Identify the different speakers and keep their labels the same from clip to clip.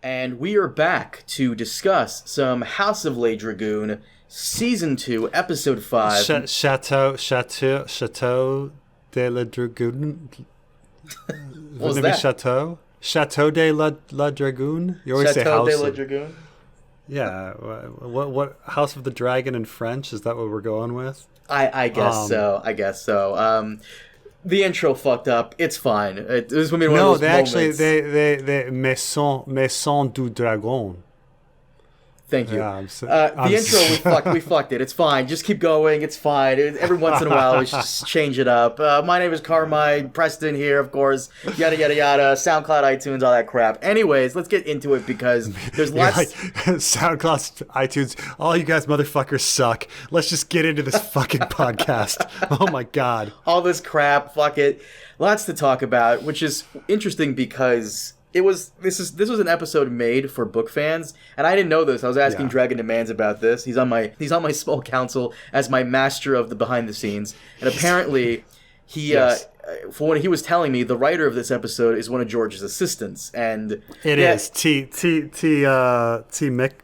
Speaker 1: And we are back to discuss some House of Le Dragoon, Season 2, Episode 5.
Speaker 2: Chateau de la Dragoon.
Speaker 1: What was that?
Speaker 2: Chateau de la Dragoon? You always say House
Speaker 1: de la Dragoon?
Speaker 2: Yeah. What House of the Dragon in French? Is that what we're going with?
Speaker 1: I guess so. The intro fucked up. It's fine. This is one of those moments.
Speaker 2: They Maison du Dragon.
Speaker 1: Thank you. Yeah, the intro, we fucked it. It's fine. Just keep going. It's fine. Every once in a while, we should just change it up. My name is Carmine. Preston here, of course. Yada, yada, yada. SoundCloud, iTunes, all that crap. Anyways, let's get into it because there's lots...
Speaker 2: SoundCloud, iTunes, all you guys motherfuckers suck. Let's just get into this fucking podcast. Oh, my God.
Speaker 1: All this crap. Fuck it. Lots to talk about, which is interesting because... This was an episode made for book fans, and I didn't know this. I was asking Dragon Demands about this. He's on my small council as my master of the behind the scenes, and apparently for when he was telling me, the writer of this episode is one of George's assistants, and
Speaker 2: it is T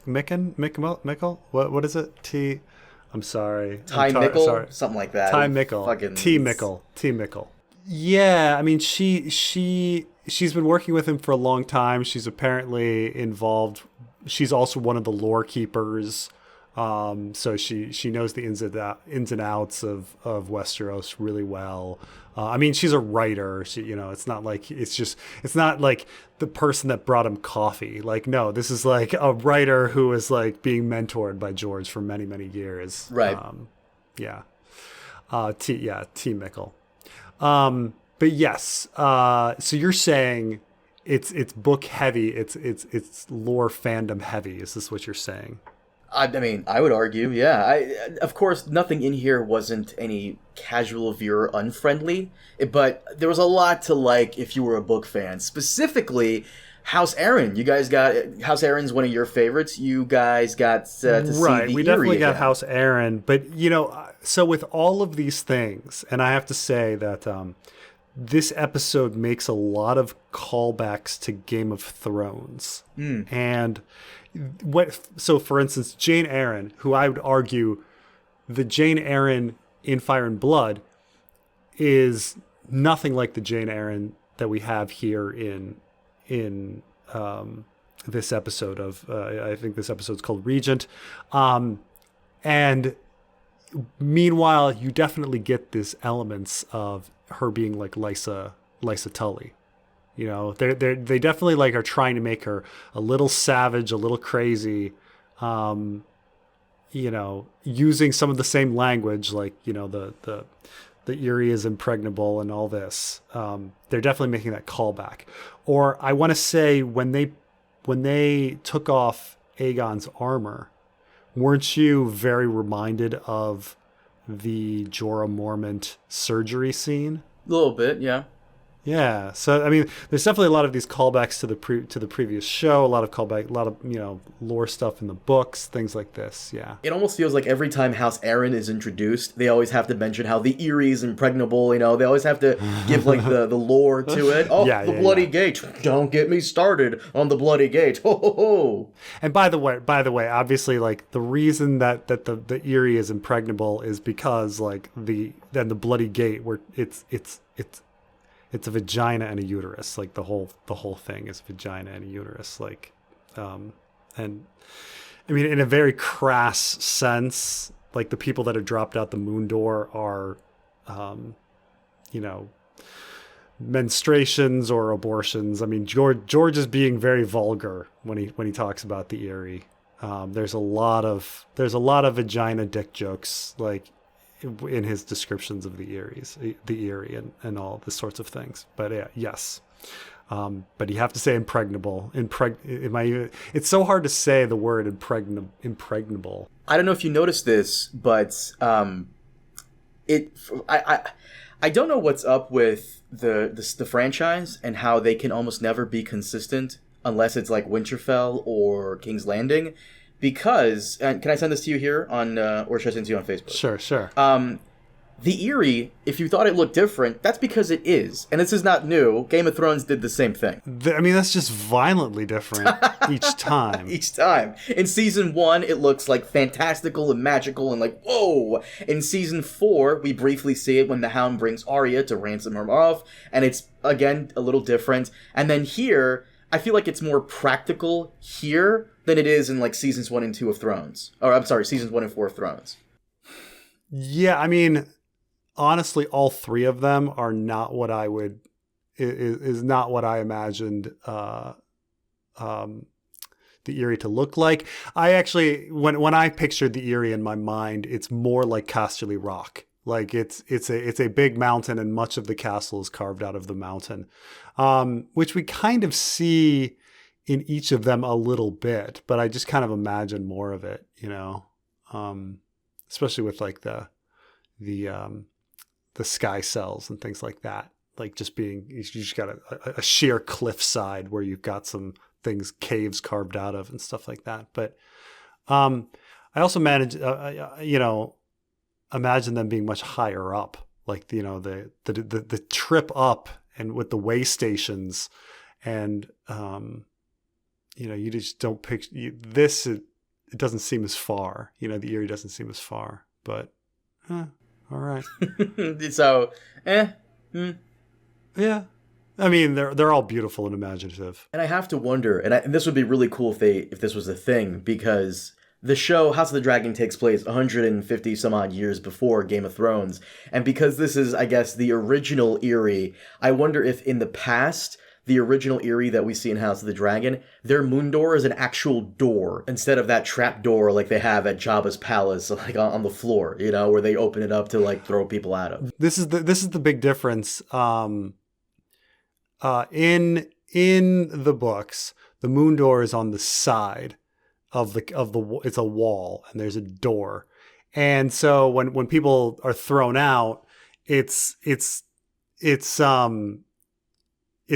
Speaker 2: Mickle. What is it? T. I'm sorry.
Speaker 1: Ty Mickle, something like that.
Speaker 2: Ty Mickle. T Mickle. Yeah, I mean she's been working with him for a long time. She's apparently involved. She's also one of the lore keepers. So she knows the ins and outs of Westeros really well. I mean, she's a writer. It's not like the person that brought him coffee. Like, no, this is like a writer who is like being mentored by George for many, many years.
Speaker 1: Right.
Speaker 2: T Mickle. But yes, so you're saying it's book heavy, it's lore fandom heavy. Is this what you're saying?
Speaker 1: I mean, I would argue, yeah. Of course, nothing in here wasn't any casual viewer unfriendly, but there was a lot to like if you were a book fan. Specifically, House Aaron. You guys got House Aaron's one of your favorites. You guys got to see the
Speaker 2: we definitely
Speaker 1: again.
Speaker 2: got House Aaron, but so with all of these things, and I have to say that this episode makes a lot of callbacks to Game of Thrones. And so for instance, Jane Eyre, who I would argue the Jane Eyre in Fire and Blood is nothing like the Jane Eyre that we have here in this episode of I think this episode's called Regent. And meanwhile, you definitely get these elements of her being like Lysa Tully. They definitely like are trying to make her a little savage, a little crazy, using some of the same language, like, the Eyrie is impregnable and all this. They're definitely making that callback. Or I want to say when they took off Aegon's armor, weren't you very reminded of the Jorah Mormont surgery scene?
Speaker 1: A little bit, yeah.
Speaker 2: Yeah, so I mean, there's definitely a lot of these callbacks to the previous show, a lot of lore stuff in the books, things like this. Yeah,
Speaker 1: it almost feels like every time House Aaron is introduced, they always have to mention how the Eyrie is impregnable. They always have to give like the lore to it. Oh, the Bloody Gate! Don't get me started on the Bloody Gate. Ho ho ho!
Speaker 2: And by the way, obviously, like the reason that the Eyrie is impregnable is because like the Bloody Gate, where it's a vagina and a uterus. Like the whole thing is vagina and a uterus. Like, and I mean, in a very crass sense, like the people that are dropped out the moon door are, menstruations or abortions. I mean, George is being very vulgar when he talks about the Eyrie. There's a lot of vagina dick jokes, like, in his descriptions of the Eyrie and all this sorts of things. But yeah, yes. But you have to say impregnable. It's so hard to say the word impregnable.
Speaker 1: I don't know if you noticed this, but I don't know what's up with the franchise and how they can almost never be consistent unless it's like Winterfell or King's Landing. Because, and can I send this to you here on, or should I send it to you on Facebook?
Speaker 2: Sure.
Speaker 1: The Eyrie, if you thought it looked different, that's because it is. And this is not new. Game of Thrones did the same thing.
Speaker 2: I mean, that's just violently different each time.
Speaker 1: Each time. In season 1, it looks like fantastical and magical and like, whoa! In season 4, we briefly see it when the Hound brings Arya to ransom her off, and it's, again, a little different. And then here, I feel like it's more practical here than it is in like seasons 1 and 2 of Thrones. Or, I'm sorry, seasons 1 and 4 of Thrones.
Speaker 2: Yeah, I mean, honestly, all three of them are not what I would is not what I imagined the Eyrie to look like. I actually, when I pictured the Eyrie in my mind, it's more like Casterly Rock. Like it's a big mountain, and much of the castle is carved out of the mountain, which we kind of see in each of them a little bit. But I just kind of imagine more of it, you know, especially with like the sky cells and things like that. Like just being, you just got a sheer cliffside where you've got some things, caves carved out of and stuff like that. But I also imagine them being much higher up, like, you know, the trip up and with the way stations, and you know, you just don't picture this. It doesn't seem as far. You know, the Eyrie doesn't seem as far, but all right.
Speaker 1: So,
Speaker 2: yeah. I mean, they're all beautiful and imaginative.
Speaker 1: And I have to wonder, and this would be really cool if this was a thing, because the show House of the Dragon takes place 150 some odd years before Game of Thrones, and because this is, I guess, the original Eyrie, I wonder if in the past, the original Eyrie that we see in House of the Dragon, their moon door is an actual door instead of that trap door like they have at Jabba's palace, like on the floor, you know, where they open it up to like throw people out of.
Speaker 2: This is the big difference. In the books, the moon door is on the side of the it's a wall, and there's a door, and so when people are thrown out, it's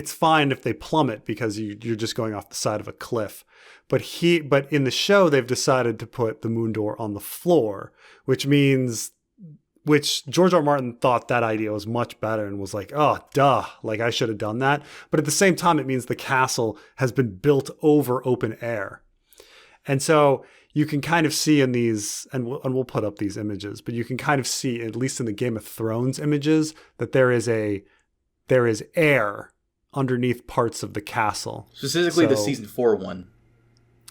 Speaker 2: fine if they plummet because you're just going off the side of a cliff. But in the show, they've decided to put the moon door on the floor, which George R. R. Martin thought that idea was much better and was like, oh, duh, like I should have done that. But at the same time, it means the castle has been built over open air. And so you can kind of see in these, and we'll put up these images, but you can kind of see, at least in the Game of Thrones images, that there is air underneath parts of the castle.
Speaker 1: Specifically the season 4 one.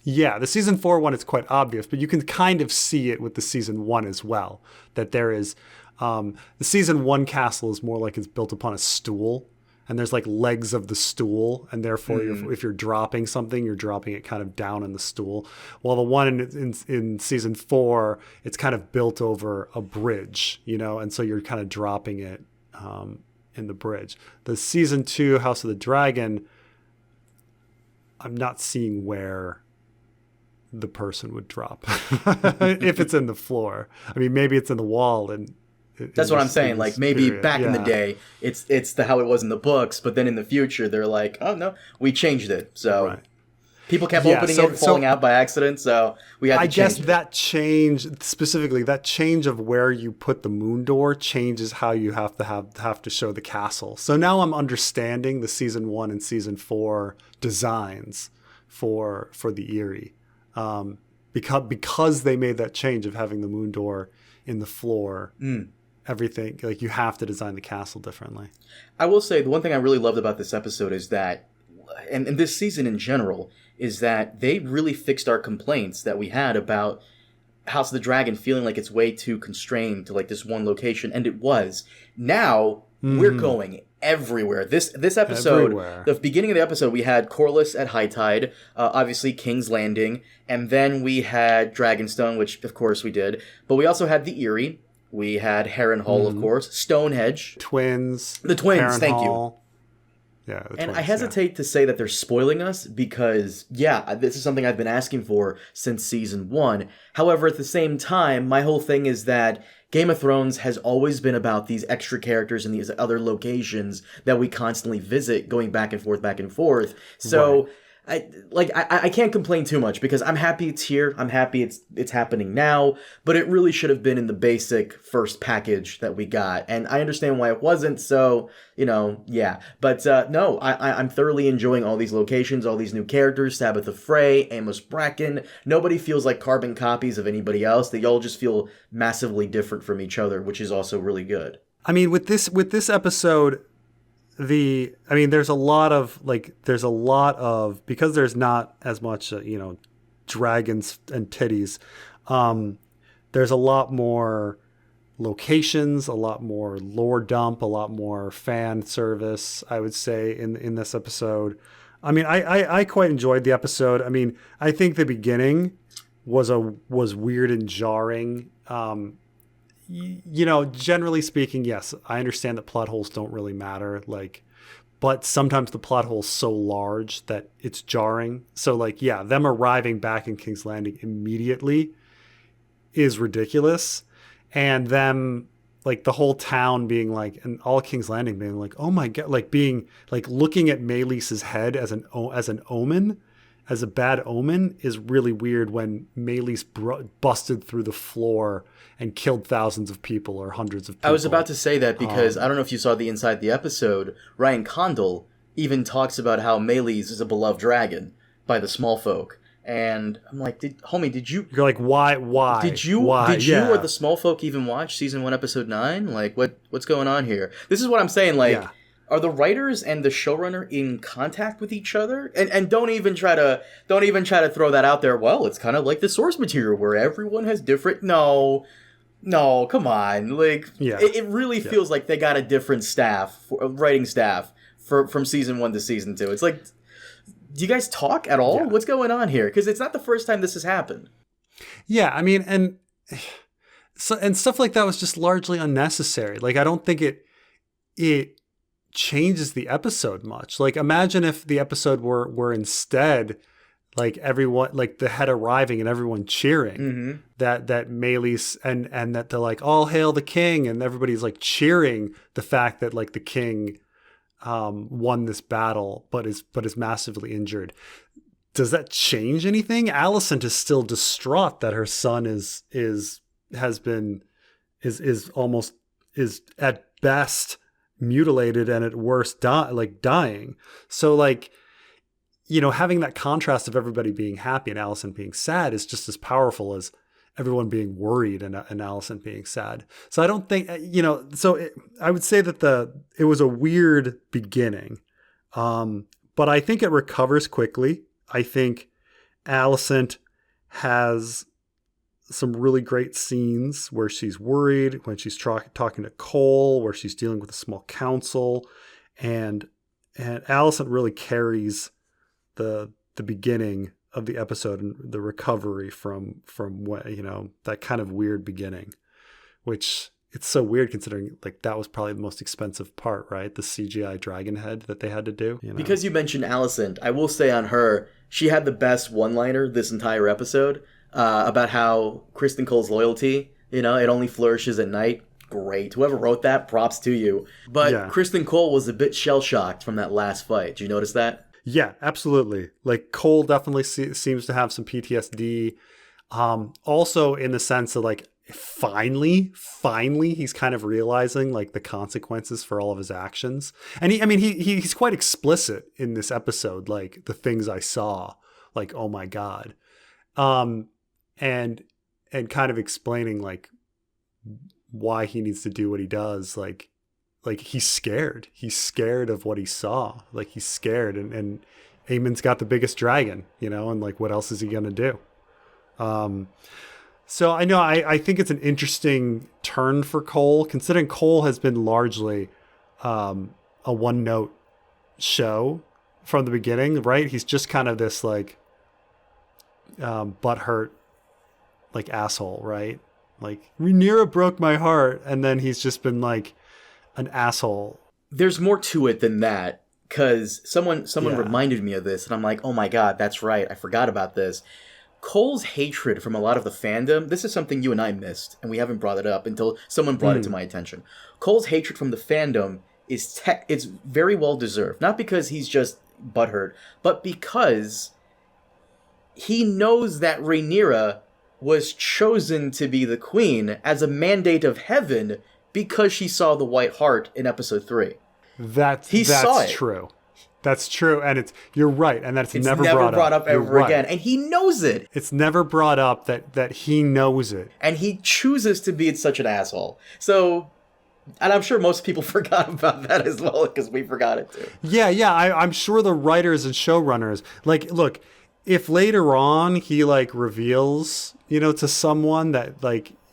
Speaker 2: Yeah, the season 4 one is quite obvious, but you can kind of see it with the season 1 as well. That there is, the season 1 castle is more like it's built upon a stool, and there's like legs of the stool, and therefore if you're dropping something, you're dropping it kind of down in the stool. While the one in season 4, it's kind of built over a bridge, you know, and so you're kind of dropping it in the bridge. The season 2 House of the Dragon, I'm not seeing where the person would drop if it's in the floor. I mean, maybe it's in the wall, and
Speaker 1: that's what I'm saying. Like maybe back in the day, it's how it was in the books, but then in the future, they're like, oh no, we changed it. So right. People kept opening it and falling out by accident, so we had to change it. I guess
Speaker 2: that change, specifically that change of where you put the moon door, changes how you have to show the castle. So now I'm understanding the season 1 and season 4 designs for the Eyrie. Because they made that change of having the moon door in the floor, everything, like you have to design the castle differently.
Speaker 1: I will say the one thing I really loved about this episode is that, and this season in general, is that they really fixed our complaints that we had about House of the Dragon feeling like it's way too constrained to like this one location, and it was. Now we're going everywhere. This episode, everywhere. The beginning of the episode, we had Corlys at high tide, obviously King's Landing, and then we had Dragonstone, which of course we did, but we also had the Eyrie, we had Harrenhal, of course, Stonehenge.
Speaker 2: The twins,
Speaker 1: thank you.
Speaker 2: Yeah,
Speaker 1: and I hesitate to say that they're spoiling us because, yeah, this is something I've been asking for since season 1. However, at the same time, my whole thing is that Game of Thrones has always been about these extra characters and these other locations that we constantly visit, going back and forth. So, I can't complain too much because I'm happy it's here. I'm happy it's happening now, but it really should have been in the basic first package that we got. And I understand why it wasn't, so, yeah. But no, I'm thoroughly enjoying all these locations, all these new characters, Sabbath Frey, Amos Bracken. Nobody feels like carbon copies of anybody else. They all just feel massively different from each other, which is also really good.
Speaker 2: I mean, with this episode, there's a lot of because there's not as much dragons and titties, there's a lot more locations, a lot more lore dump, a lot more fan service, I would say, in this episode. I mean, I quite enjoyed the episode. I mean, I think the beginning was weird and jarring. Generally speaking, yes, I understand that plot holes don't really matter, but sometimes the plot hole's so large that it's jarring. So them arriving back in King's Landing immediately is ridiculous. And them, the whole town being and all King's Landing being oh my God, being looking at Meleese's head as an omen, as a bad omen, is really weird when Meleese busted through the floor and killed thousands of people or hundreds of people.
Speaker 1: I was about to say that because I don't know if you saw the inside the episode, Ryan Condal even talks about how Meleese is a beloved dragon by the small folk. And I'm like, did you...
Speaker 2: You're like, why?
Speaker 1: Did you or the small folk even watch season 1, episode 9? What's going on here? This is what I'm saying, Are the writers and the showrunner in contact with each other? And don't even try to throw that out there. Well, it's kind of like the source material where everyone has different. No, come on. It really feels like they got a different writing staff from season 1 to season 2. It's do you guys talk at all? Yeah. What's going on here? Because it's not the first time this has happened.
Speaker 2: Yeah, I mean, and stuff like that was just largely unnecessary. I don't think it changes the episode much. Imagine if the episode were instead everyone, the head arriving and everyone cheering that Meleese and that they're all hail the king, and everybody's cheering the fact that the king won this battle but is massively injured. Does that change anything? Alicent is still distraught that her son is at best mutilated and at worst dying. So having that contrast of everybody being happy and Alicent being sad is just as powerful as everyone being worried and Alicent being sad. So I don't think I would say that it was a weird beginning, but I think it recovers quickly. I think Alicent has some really great scenes where she's worried, when she's talking to Cole, where she's dealing with a small council, and Alicent really carries the beginning of the episode and the recovery from what, that kind of weird beginning, which it's so weird considering that was probably the most expensive part, right? The CGI dragon head that they had to do.
Speaker 1: Because you mentioned Alicent, I will say on her, she had the best one-liner this entire episode. About how Kristen Cole's loyalty, it only flourishes at night. Great. Whoever wrote that, props to you. But yeah. Kristen Cole was a bit shell-shocked from that last fight. Did you notice that?
Speaker 2: Yeah, absolutely. Cole definitely seems to have some PTSD. Also in the sense of finally he's kind of realizing the consequences for all of his actions. And he's quite explicit in this episode, the things I saw, oh my God. And kind of explaining why he needs to do what he does. He's scared. He's scared of what he saw. He's scared, and Aemon's got the biggest dragon, and what else is he gonna do? So I know I think it's an interesting turn for Cole, considering Cole has been largely a one-note show from the beginning, right? He's just kind of this butthurt asshole, right? Rhaenyra broke my heart, and then he's just been an asshole.
Speaker 1: There's more to it than that, because someone reminded me of this, and I'm like, oh my God, that's right, I forgot about this. Cole's hatred from a lot of the fandom, this is something you and I missed, and we haven't brought it up until someone brought it to my attention. Cole's hatred from the fandom it's very well deserved. Not because he's just butthurt, but because he knows that Rhaenyra was chosen to be the queen as a mandate of heaven because she saw the White Hart in episode 3.
Speaker 2: That's true. That's true, and you're right, and it's never brought up
Speaker 1: ever again, and he knows it.
Speaker 2: It's never brought up that he knows it,
Speaker 1: and he chooses to be such an asshole. So, and I'm sure most people forgot about that as well because we forgot it too.
Speaker 2: Yeah, I'm sure the writers and showrunners look. If later on he reveals, to someone that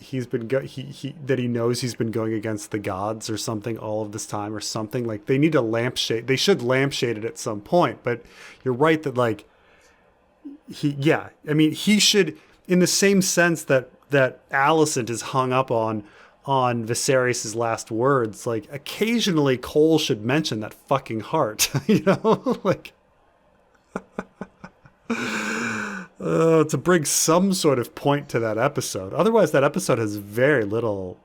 Speaker 2: he's been that he knows he's been going against the gods or something all of this time or something, they need to lampshade. They should lampshade it at some point. But you're right that he should, in the same sense that Alicent is hung up on Viserys' last words. Occasionally Cole should mention that fucking heart, to bring some sort of point to that episode. Otherwise, that episode has very little.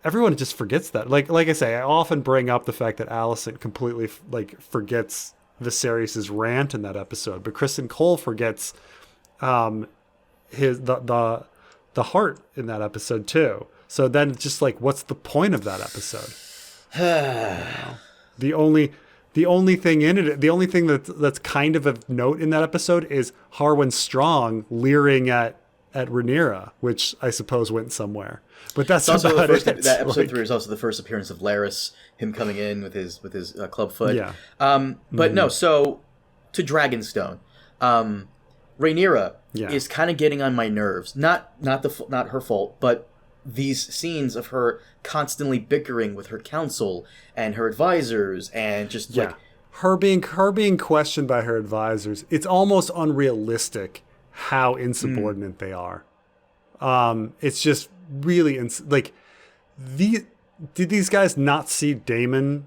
Speaker 2: Everyone just forgets that. Like I say, I often bring up the fact that Alicent completely forgets Viserys' rant in that episode, but Kristen Cole forgets the heart in that episode too. So then, it's just what's the point of that episode? The only thing in it, the only thing that's kind of note in that episode is Harwin Strong leering at Rhaenyra, which I suppose went somewhere. But that's also about it.
Speaker 1: That episode 3 is also the first appearance of Larys, him coming in with his club foot.
Speaker 2: Yeah.
Speaker 1: But no, so to Dragonstone, Rhaenyra is kind of getting on my nerves. Not her fault, but these scenes of her constantly bickering with her council and her advisors and just
Speaker 2: her being questioned by her advisors. It's almost unrealistic how insubordinate they are. It's just really did these guys not see Daemon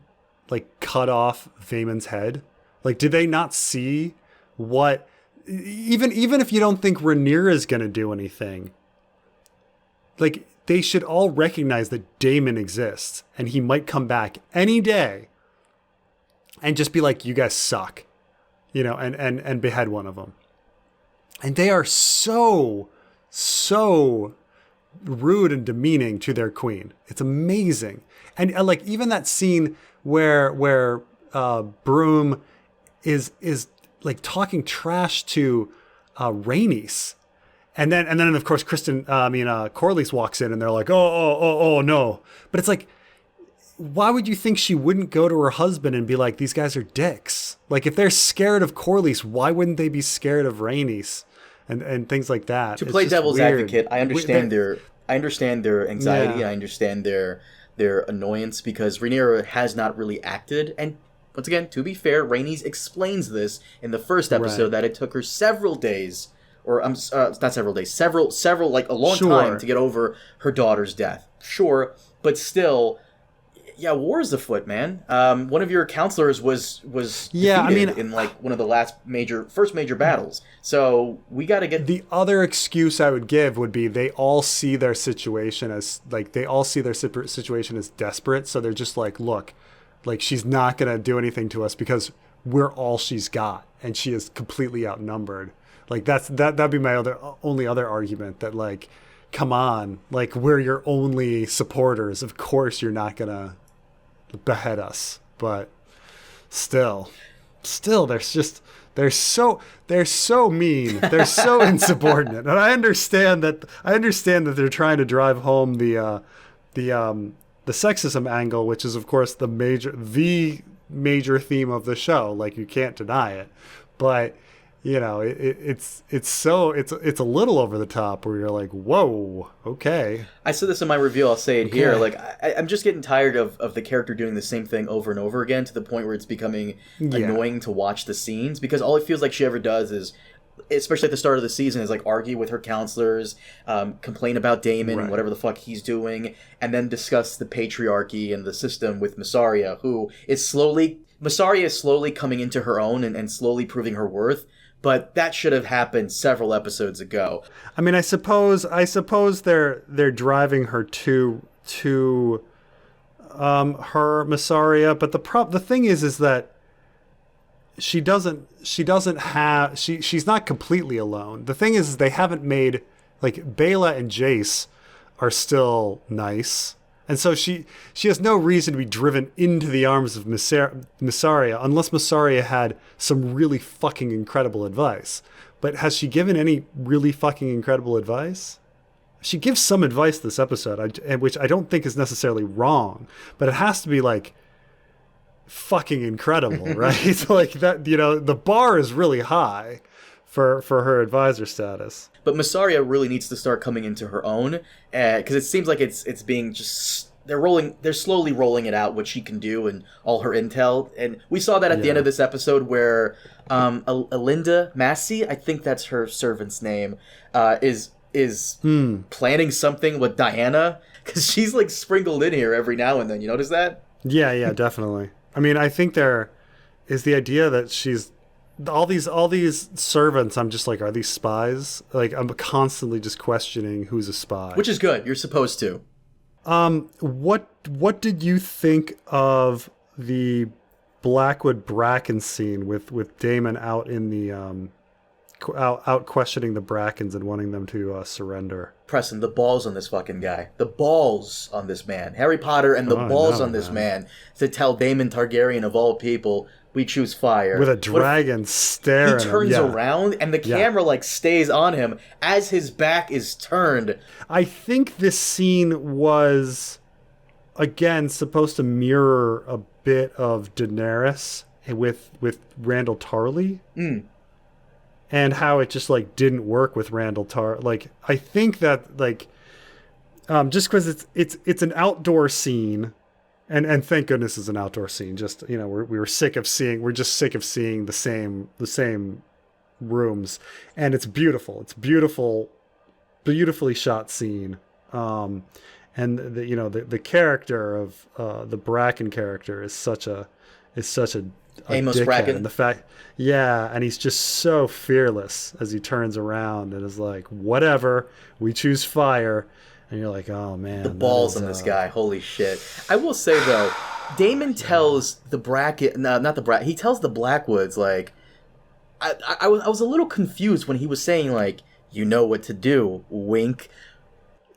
Speaker 2: cut off Vaemon's head? Did they not see what even if you don't think Rhaenyra is going to do anything, they should all recognize that Daemon exists and he might come back any day and just be you guys suck, and behead one of them. And they are so rude and demeaning to their queen. It's amazing. And even that scene where Broom is talking trash to Rhaenys. And then of course Corlys walks in and they're oh no. But it's why would you think she wouldn't go to her husband and be these guys are dicks? If they're scared of Corlys, why wouldn't they be scared of Rhaenys and things like that?
Speaker 1: To play devil's advocate, I understand their anxiety. Yeah. I understand their annoyance because Rhaenyra has not really acted. And once again, to be fair, Rhaenys explains this in the first episode that it took her several days. Or not several days, several a long time to get over her daughter's death. Sure, but still, war is afoot, man. One of your counselors was defeated in one of the first major battles. So we got to get
Speaker 2: the other excuse I would give would be they all see their situation as desperate. So they're just look, she's not gonna do anything to us because we're all she's got, and she is completely outnumbered. That'd be my only other argument that come on, we're your only supporters. Of course you're not gonna behead us, but still they're so mean. They're so insubordinate. And I understand that they're trying to drive home the sexism angle, which is of course the major theme of the show. You can't deny it, but it's a little over the top where you're whoa, okay.
Speaker 1: I said this in my review, I'll say it here. I'm just getting tired of the character doing the same thing over and over again to the point where it's becoming annoying to watch the scenes because all it feels like she ever does is, especially at the start of the season, is argue with her counselors, complain about Daemon and whatever the fuck he's doing, and then discuss the patriarchy and the system with Mysaria, Mysaria is slowly coming into her own and slowly proving her worth. But that should have happened several episodes ago.
Speaker 2: I mean, I suppose they're driving her to her Mysaria, but the thing is that she's not completely alone. The thing is they haven't made, like, Bela and Jace are still nice. And so she has no reason to be driven into the arms of Mysaria unless Mysaria had some really fucking incredible advice. But has she given any really fucking incredible advice? She gives some advice this episode, which I don't think is necessarily wrong, but it has to be like fucking incredible, right? Like that, the bar is really high for her advisor status.
Speaker 1: But Mysaria really needs to start coming into her own, because it seems like it's being just they're slowly rolling it out what she can do and all her intel, and we saw that at the end of this episode where Alinda Massey, I think that's her servant's name, is planning something with Diana, because she's like sprinkled in here every now and then. You notice that?
Speaker 2: Yeah, definitely. I mean, I think there is the idea that she's all these servants. I'm just like, are these spies? Like, I'm constantly just questioning who's a spy.
Speaker 1: Which is good. You're supposed to.
Speaker 2: What did you think of the Blackwood Bracken scene with Daemon out in the out questioning the Brackens and wanting them to surrender?
Speaker 1: Preston, the balls on this fucking guy. The balls on this man. Harry Potter and the balls on this man to tell Daemon Targaryen of all people, we choose fire.
Speaker 2: With a dragon staring.
Speaker 1: He turns around and the camera like stays on him as his back is turned.
Speaker 2: I think this scene was, again, supposed to mirror a bit of Daenerys with Randall Tarly. And how it just like didn't work with Randall Like, I think that like just because it's an outdoor scene. And thank goodness it's an outdoor scene. Just, we're sick of seeing the same rooms, and it's beautiful. It's beautifully shot scene. And the character of the Bracken character is such a
Speaker 1: Amos
Speaker 2: dickhead.
Speaker 1: Bracken.
Speaker 2: And the fact, and he's just so fearless as he turns around and is like, whatever, we choose fire. And you're like, oh man.
Speaker 1: The balls on this guy. Holy shit. I will say though, Daemon tells the Bracken, no, not the Bracken, he tells the Blackwoods, like, I was a little confused when he was saying, like, you know what to do, wink.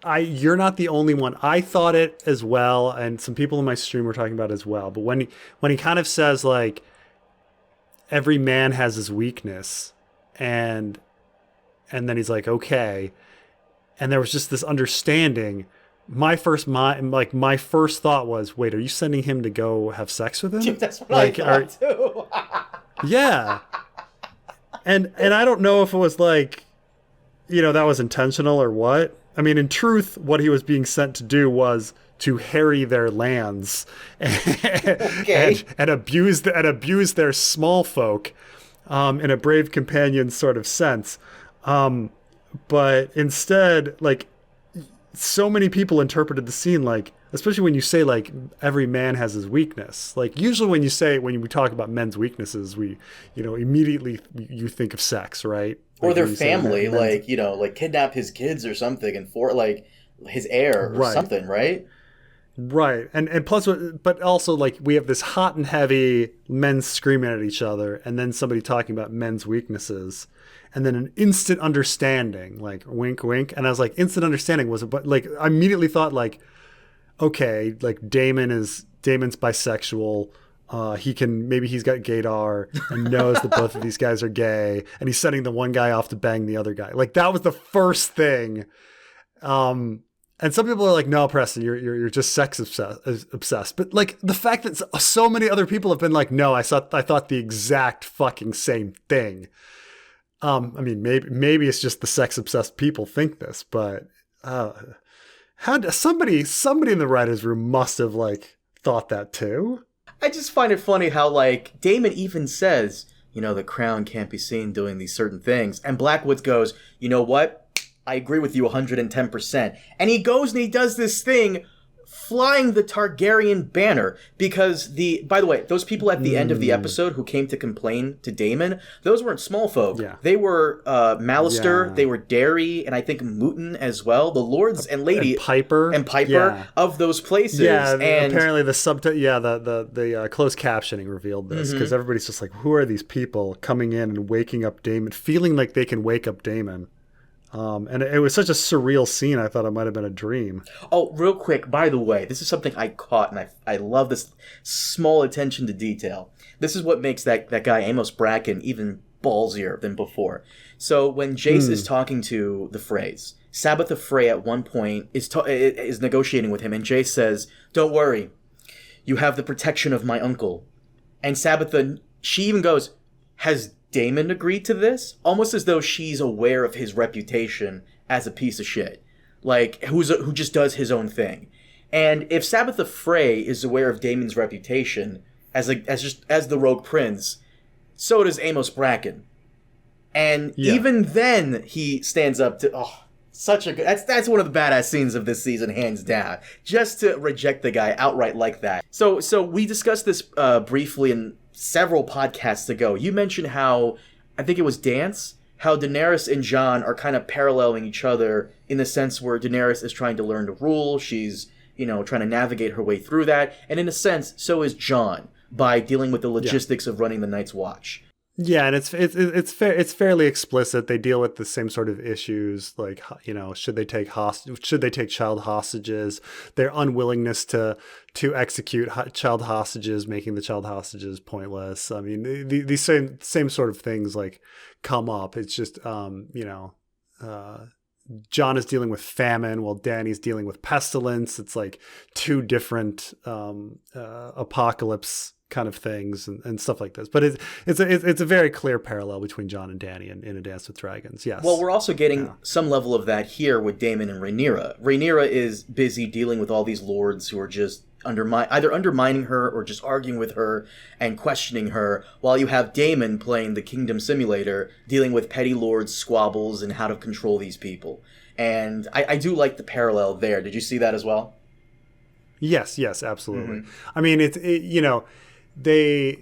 Speaker 2: You're not the only one. I thought it as well, and some people in my stream were talking about it as well. But when he kind of says, like, every man has his weakness, and then he's like, okay. And there was just this understanding. My first thought was, wait, are you sending him to go have sex with him?
Speaker 1: Dude, that's what I thought too.
Speaker 2: Yeah. And I don't know if it was like, that was intentional or what. I mean, in truth, what he was being sent to do was to harry their lands and abuse their small folk in a brave companion sort of sense. But instead, like, so many people interpreted the scene like, especially when you say, like, every man has his weakness. Like, usually when we talk about men's weaknesses, we, immediately you think of sex, right?
Speaker 1: Or
Speaker 2: like
Speaker 1: their family, like, like kidnap his kids or something and for, like, his heir or something, right?
Speaker 2: Right. And plus, but also, like, we have this hot and heavy men screaming at each other and then somebody talking about men's weaknesses. And then an instant understanding, like, wink, wink. And I was like, instant understanding was, but like, I immediately thought, like, okay, like, Daemon's bisexual. Maybe he's got gaydar and knows that both of these guys are gay, and he's sending the one guy off to bang the other guy. Like, that was the first thing. And some people are like, no, Preston, you're just sex obsessed. But like, the fact that so many other people have been like, no, I thought the exact fucking same thing. I mean, maybe it's just the sex obsessed people think this, but somebody in the writer's room must have, like, thought that too.
Speaker 1: I just find it funny how, like, Daemon even says, the crown can't be seen doing these certain things. And Blackwoods goes, you know what? I agree with you 110%. And he goes and he does this thing flying the Targaryen banner, because by the way, those people at the end of the episode who came to complain to Daemon, those weren't small folk.
Speaker 2: Yeah.
Speaker 1: They were Malister, they were Derry, and I think Mooten as well, the lords and lady
Speaker 2: and Piper
Speaker 1: of those places.
Speaker 2: Yeah,
Speaker 1: and
Speaker 2: apparently the closed captioning revealed this, because everybody's just like, who are these people coming in and waking up Daemon, feeling like they can wake up Daemon. And it was such a surreal scene, I thought it might have been a dream.
Speaker 1: Oh, real quick, by the way, this is something I caught, and I love this small attention to detail. This is what makes that guy Amos Bracken even ballsier than before. So when Jace is talking to the Freys, Sabbatha Frey at one point is negotiating with him, and Jace says, "Don't worry, you have the protection of my uncle." And Sabbatha, she even goes, "Has Daemon agreed to this?" Almost as though she's aware of his reputation as a piece of shit, like who just does his own thing. And if Sabbatha Frey is aware of Daemon's reputation as the rogue prince, so does Amos Bracken. And even then, he stands up to such a good. That's one of the badass scenes of this season, hands down. Just to reject the guy outright like that. So we discussed this briefly in several podcasts ago. You mentioned how, I think it was Dance, how Daenerys and Jon are kind of paralleling each other in the sense where Daenerys is trying to learn to rule. She's, trying to navigate her way through that. And in a sense, so is Jon by dealing with the logistics of running the Night's Watch.
Speaker 2: Yeah, and it's fairly explicit. They deal with the same sort of issues, like, should they take child hostages, their unwillingness to execute child hostages, making the child hostages pointless. I mean, these same sort of things like come up. It's just Jon is dealing with famine while Dany's dealing with pestilence. It's like two different apocalypse kind of things and stuff like this, but it's a very clear parallel between Jon and Dany in A Dance with Dragons. Yes.
Speaker 1: Well, we're also getting some level of that here with Daemon and Rhaenyra. Rhaenyra is busy dealing with all these lords who are just either undermining her or just arguing with her and questioning her, while you have Daemon playing the Kingdom Simulator, dealing with petty lords' squabbles and how to control these people. And I do like the parallel there. Did you see that as well?
Speaker 2: Yes, absolutely. I mean, they're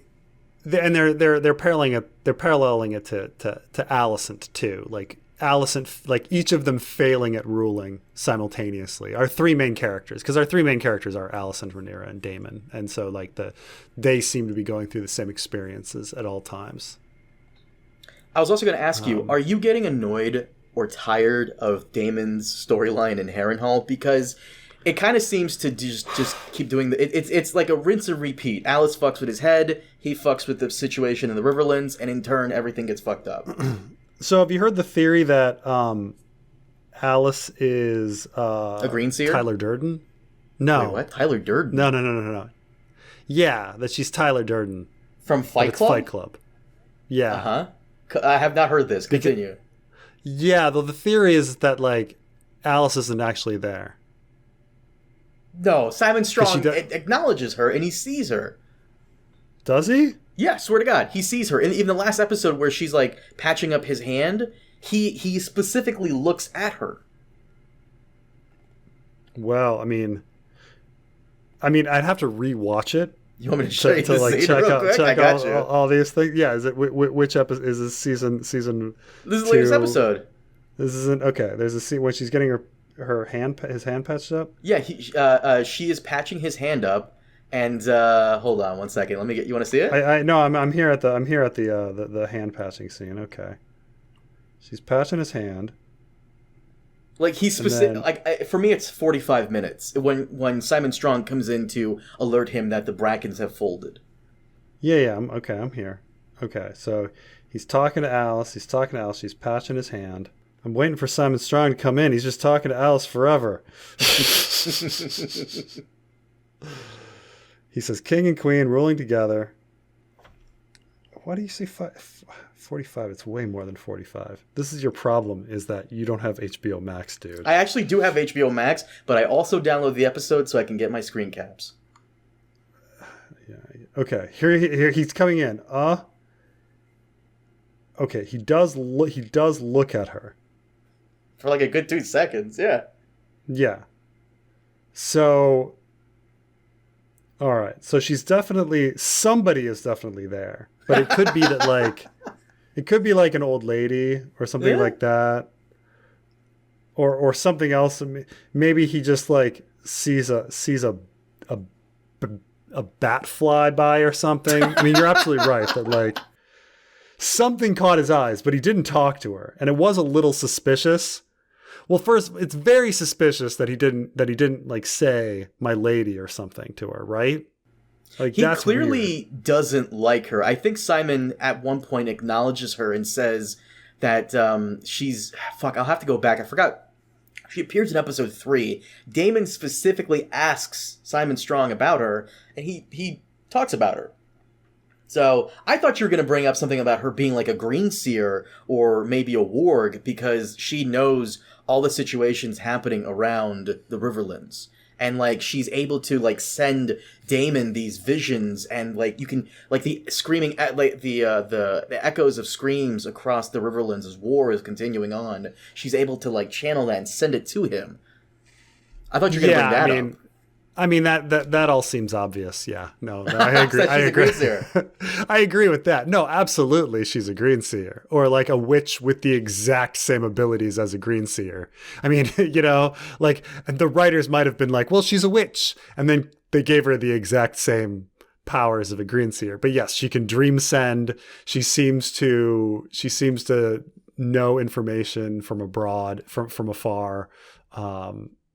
Speaker 2: paralleling it to Alicent too. Like Alicent, like each of them failing at ruling simultaneously. Our three main characters are Alicent, Rhaenyra, and Daemon, and so like they seem to be going through the same experiences at all times. I was also going to ask
Speaker 1: you, are you getting annoyed or tired of Daemon's storyline in Harrenhal? Because it kind of seems to just keep doing it's like a rinse and repeat. Alice fucks with his head, he fucks with the situation in the Riverlands, and in turn, everything gets fucked up.
Speaker 2: So have you heard the theory that Alice is
Speaker 1: a Greenseer?
Speaker 2: Tyler Durden? No.
Speaker 1: Wait, what? Tyler Durden?
Speaker 2: No. Yeah, that she's Tyler Durden.
Speaker 1: From Fight Club?
Speaker 2: Fight Club. Yeah.
Speaker 1: Uh-huh. I have not heard this. Continue.
Speaker 2: Yeah, though the theory is that, like, Alice isn't actually there.
Speaker 1: No, Simon Strong acknowledges her, and he sees her.
Speaker 2: Does he?
Speaker 1: Yeah, swear to God. He sees her. In even the last episode where she's, like, patching up his hand, he specifically looks at her.
Speaker 2: Well, I mean, I'd have to rewatch it.
Speaker 1: You want me to show you the
Speaker 2: like
Speaker 1: scene
Speaker 2: check
Speaker 1: real
Speaker 2: out
Speaker 1: quick?
Speaker 2: check
Speaker 1: I got
Speaker 2: all,
Speaker 1: you.
Speaker 2: all these things? Yeah, is it which episode is this season?
Speaker 1: This is the
Speaker 2: 2?
Speaker 1: latest episode.
Speaker 2: This isn't okay. There's a scene when she's getting his hand patched up.
Speaker 1: Yeah, she is patching his hand up, and hold on one second. Let me get. You want to see it?
Speaker 2: I'm here at the hand patching scene. Okay, she's patching his hand.
Speaker 1: Like he's specific. Like for me, it's 45 minutes when Simon Strong comes in to alert him that the Brackens have folded.
Speaker 2: Yeah. I'm here. Okay, so he's talking to Alice. She's patching his hand. I'm waiting for Simon Strong to come in. He's just talking to Alice forever. He says, "King and Queen ruling together." Why do you say 45? It's way more than 45. This is your problem, is that you don't have HBO Max, dude.
Speaker 1: I actually do have HBO Max, but I also download the episode so I can get my screen caps.
Speaker 2: Yeah. Okay. Here he's coming in. Okay. He does look at her
Speaker 1: for like a good 2 seconds. Yeah.
Speaker 2: Yeah. So, all right. So somebody is definitely there, but it could be that like, it could be like an old lady or something like that, or something else. Maybe he just like sees a, a bat fly by or something. I mean, you're absolutely right that like something caught his eyes, but he didn't talk to her, and it was a little suspicious. Well, first, it's very suspicious that he didn't like say "my lady" or something to her, right? Like,
Speaker 1: he clearly doesn't like her. I think Simon at one point acknowledges her and says that she's fuck. I'll have to go back. I forgot. She appears in episode 3. Daemon specifically asks Simon Strong about her, and he talks about her. So I thought you were going to bring up something about her being like a green seer or maybe a warg, because she knows all the situations happening around the Riverlands. And like she's able to like send Daemon these visions, and like you can like the screaming at like the echoes of screams across the Riverlands as war is continuing on. She's able to like channel that and send it to him. I thought you were going to bring that up.
Speaker 2: I mean that all seems obvious. Yeah, no, I agree. I agree. I agree with that. No, absolutely, she's a green seer, or like a witch with the exact same abilities as a green seer. I mean, you know, like the writers might have been like, "Well, she's a witch," and then they gave her the exact same powers of a green seer. But yes, she can dream send. She seems to know information from abroad, from afar.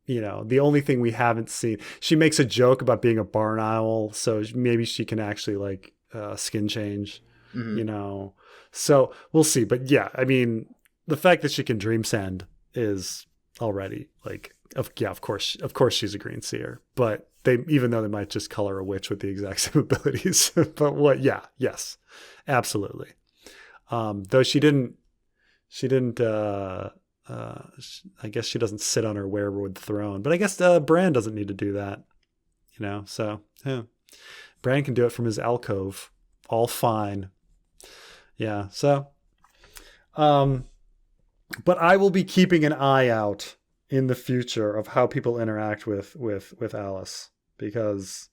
Speaker 2: You know, the only thing we haven't seen, she makes a joke about being a barn owl, so maybe she can actually like skin change, you know. So we'll see. But yeah, I mean, the fact that she can dream send is already like, of course she's a green seer. But even though they might just color a witch with the exact same abilities, but yes, absolutely. Though she didn't. I guess she doesn't sit on her werewood throne, but I guess Bran doesn't need to do that, you know. So yeah, Bran can do it from his alcove, all fine. Yeah. So, but I will be keeping an eye out in the future of how people interact with Alice, because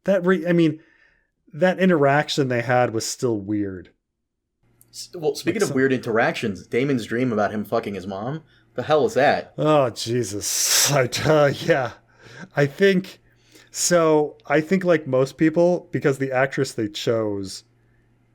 Speaker 2: that interaction they had was still weird.
Speaker 1: Well, speaking of weird interactions, Daemon's dream about him fucking his mom. The hell is that?
Speaker 2: Oh, Jesus. Yeah. I think like most people, because the actress they chose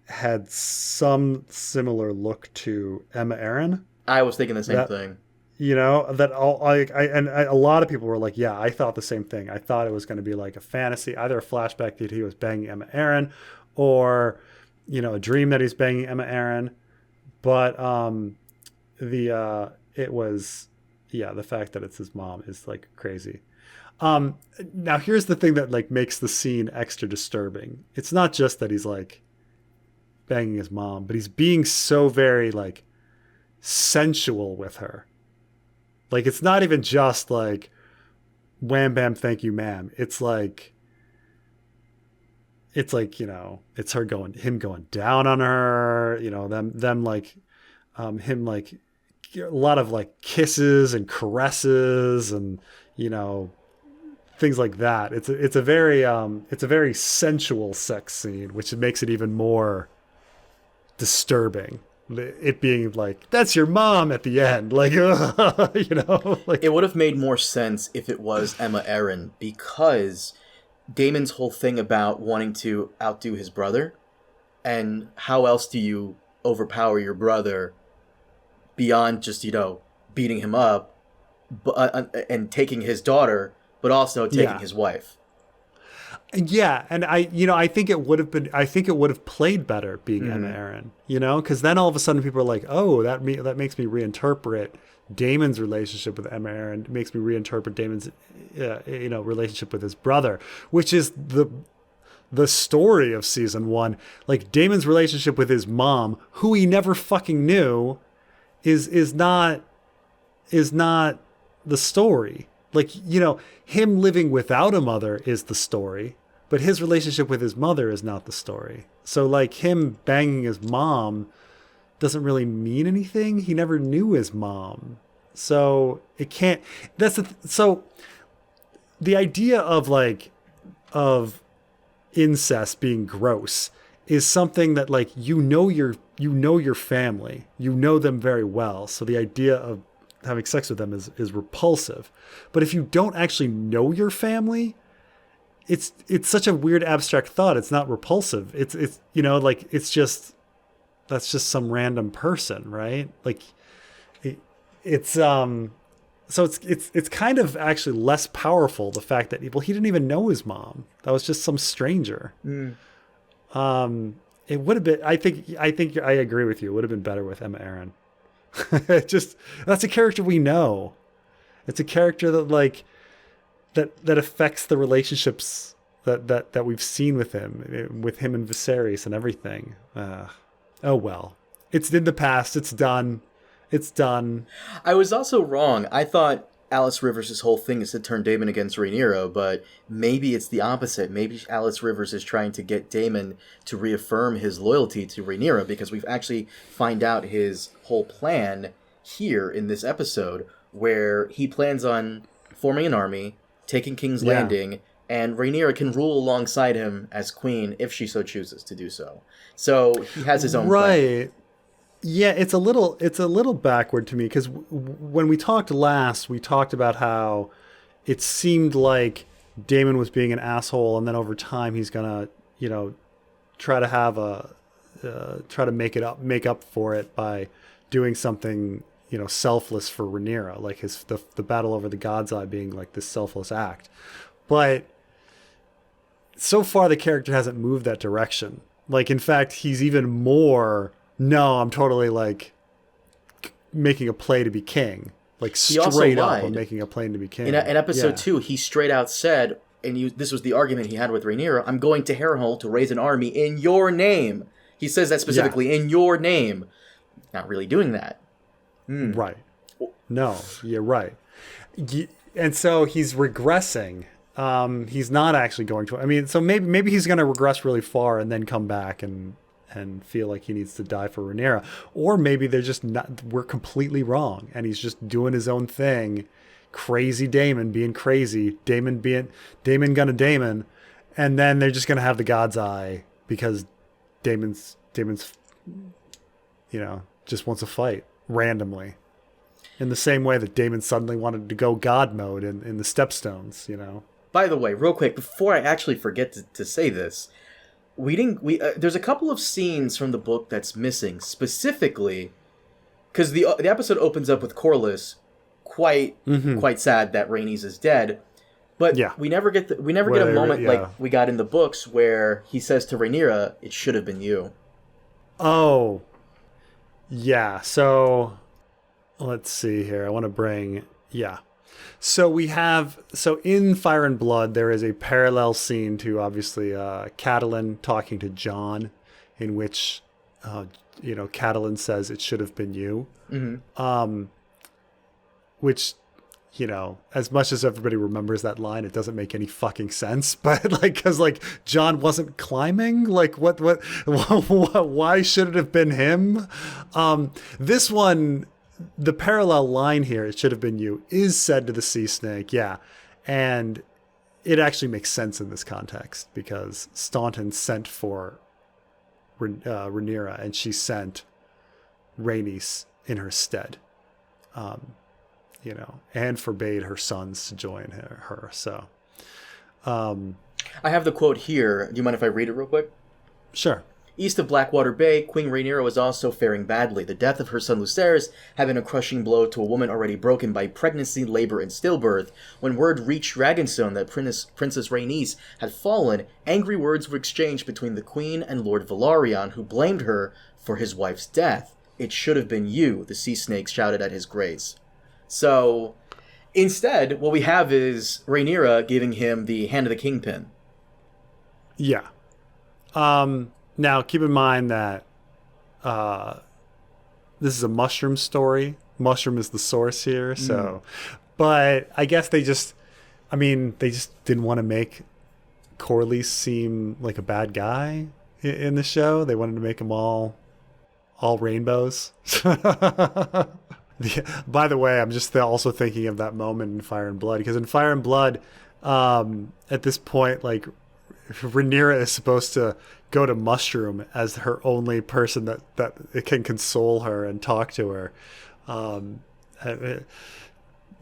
Speaker 2: had some similar look to Emma Aaron.
Speaker 1: I was thinking the same thing.
Speaker 2: You know, that a lot of people were like, yeah, I thought the same thing. I thought it was going to be like a fantasy, either a flashback that he was banging Emma Aaron, or you know, a dream that he's banging Emma Aaron. But it was, yeah, the fact that it's his mom is like crazy. Now here's the thing that like makes the scene extra disturbing. It's not just that he's like banging his mom, but he's being so very like sensual with her. Like, it's not even just like wham bam thank you ma'am. It's like, you know, it's him going down on her, you know, them like, him like a lot of like kisses and caresses and, you know, things like that. It's a very sensual sex scene, which makes it even more disturbing. It being like, that's your mom at the end, like, you know, like,
Speaker 1: it would have made more sense if it was Emma Aaron, because Daemon's whole thing about wanting to outdo his brother, and how else do you overpower your brother beyond just, you know, beating him up and taking his daughter, but also taking his wife.
Speaker 2: Yeah, and I think it would have played better being Emma Aaron, you know, because then all of a sudden people are like, oh, that makes me reinterpret Daemon's relationship with Emma Aaron. It makes me reinterpret Daemon's relationship with his brother, which is the story of season 1. Like, Daemon's relationship with his mom, who he never fucking knew, is not the story. Like, you know, him living without a mother is the story, but his relationship with his mother is not the story. So, like, him banging his mom doesn't really mean anything. He never knew his mom. So it can't, so the idea of incest being gross is something that like your family, you know them very well, so the idea of having sex with them is repulsive. But if you don't actually know your family, it's such a weird abstract thought. It's not repulsive. It's like it's just, that's just some random person, right? Like it's so it's kind of actually less powerful, the fact that, well, he didn't even know his mom. That was just some stranger. It would have been, I think I agree with you. It would have been better with Emma Aaron. Just, that's a character we know. It's a character that like that affects the relationships that we've seen with him and Viserys and everything. Oh well, it's in the past. It's done. It's done.
Speaker 1: I was also wrong. I thought Alice Rivers' whole thing is to turn Daemon against Rhaenyra, but maybe it's the opposite. Maybe Alice Rivers is trying to get Daemon to reaffirm his loyalty to Rhaenyra, because we've actually find out his whole plan here in this episode, where he plans on forming an army, taking King's Landing, and Rhaenyra can rule alongside him as queen if she so chooses to do so. So he has his own plan.
Speaker 2: Yeah, it's a little backward to me, because when we talked last, we talked about how it seemed like Daemon was being an asshole, and then over time he's gonna, try to have try to make up for it by doing something, selfless for Rhaenyra, like the battle over the God's Eye being like this selfless act. But so far the character hasn't moved that direction. Like, in fact, he's even more, no, I'm totally like making a play to be king. Like, straight up, I'm making a play to be king.
Speaker 1: In episode 2, he straight out said, and this was the argument he had with Rhaenyra, I'm going to Harrenhal to raise an army in your name. He says that specifically, in your name. Not really doing that.
Speaker 2: Right. No, you're right. And so he's regressing. He's not actually going to. I mean, so maybe he's going to regress really far and then come back and feel like he needs to die for Rhaenyra, or maybe they're just not. We're completely wrong, and he's just doing his own thing. Crazy Daemon being crazy, Daemon gonna Daemon, and then they're just gonna have the God's Eye because Daemon's just wants to fight randomly. In the same way that Daemon suddenly wanted to go God mode in the Stepstones,
Speaker 1: By the way, real quick, before I actually forget to say this, there's a couple of scenes from the book that's missing, specifically because the episode opens up with Corlys quite sad that Rhaenys is dead, but we never get a moment like we got in the books where he says to Rhaenyra, "It should have been you."
Speaker 2: Oh, yeah. So let's see here. I want to bring So in Fire and Blood, there is a parallel scene to obviously Catelyn talking to Jon, in which Catelyn says it should have been you. Which, as much as everybody remembers that line, it doesn't make any fucking sense. But because Jon wasn't climbing, what why should it have been him? This one. The parallel line here, it should have been you, is said to the sea snake, and it actually makes sense in this context because Staunton sent for Rhaenyra, and she sent Rhaenys in her stead, and forbade her sons to join her. So,
Speaker 1: I have the quote here. Do you mind if I read it real quick?
Speaker 2: Sure.
Speaker 1: East of Blackwater Bay, Queen Rhaenyra was also faring badly. The death of her son Lucerys had been a crushing blow to a woman already broken by pregnancy, labor, and stillbirth. When word reached Dragonstone that Princess Rhaenys had fallen, angry words were exchanged between the Queen and Lord Velaryon, who blamed her for his wife's death. It should have been you, the sea snake shouted at his grace. So, instead, what we have is Rhaenyra giving him the Hand of the Kingpin.
Speaker 2: Yeah. Now, keep in mind that this is a Mushroom story. Mushroom is the source here. So, but I guess they just didn't want to make Corlys seem like a bad guy in the show. They wanted to make him all rainbows. By the way, I'm just also thinking of that moment in Fire and Blood, because in Fire and Blood, At this point, like Rhaenyra is supposed to go to Mushroom as her only person that it can console her and talk to her.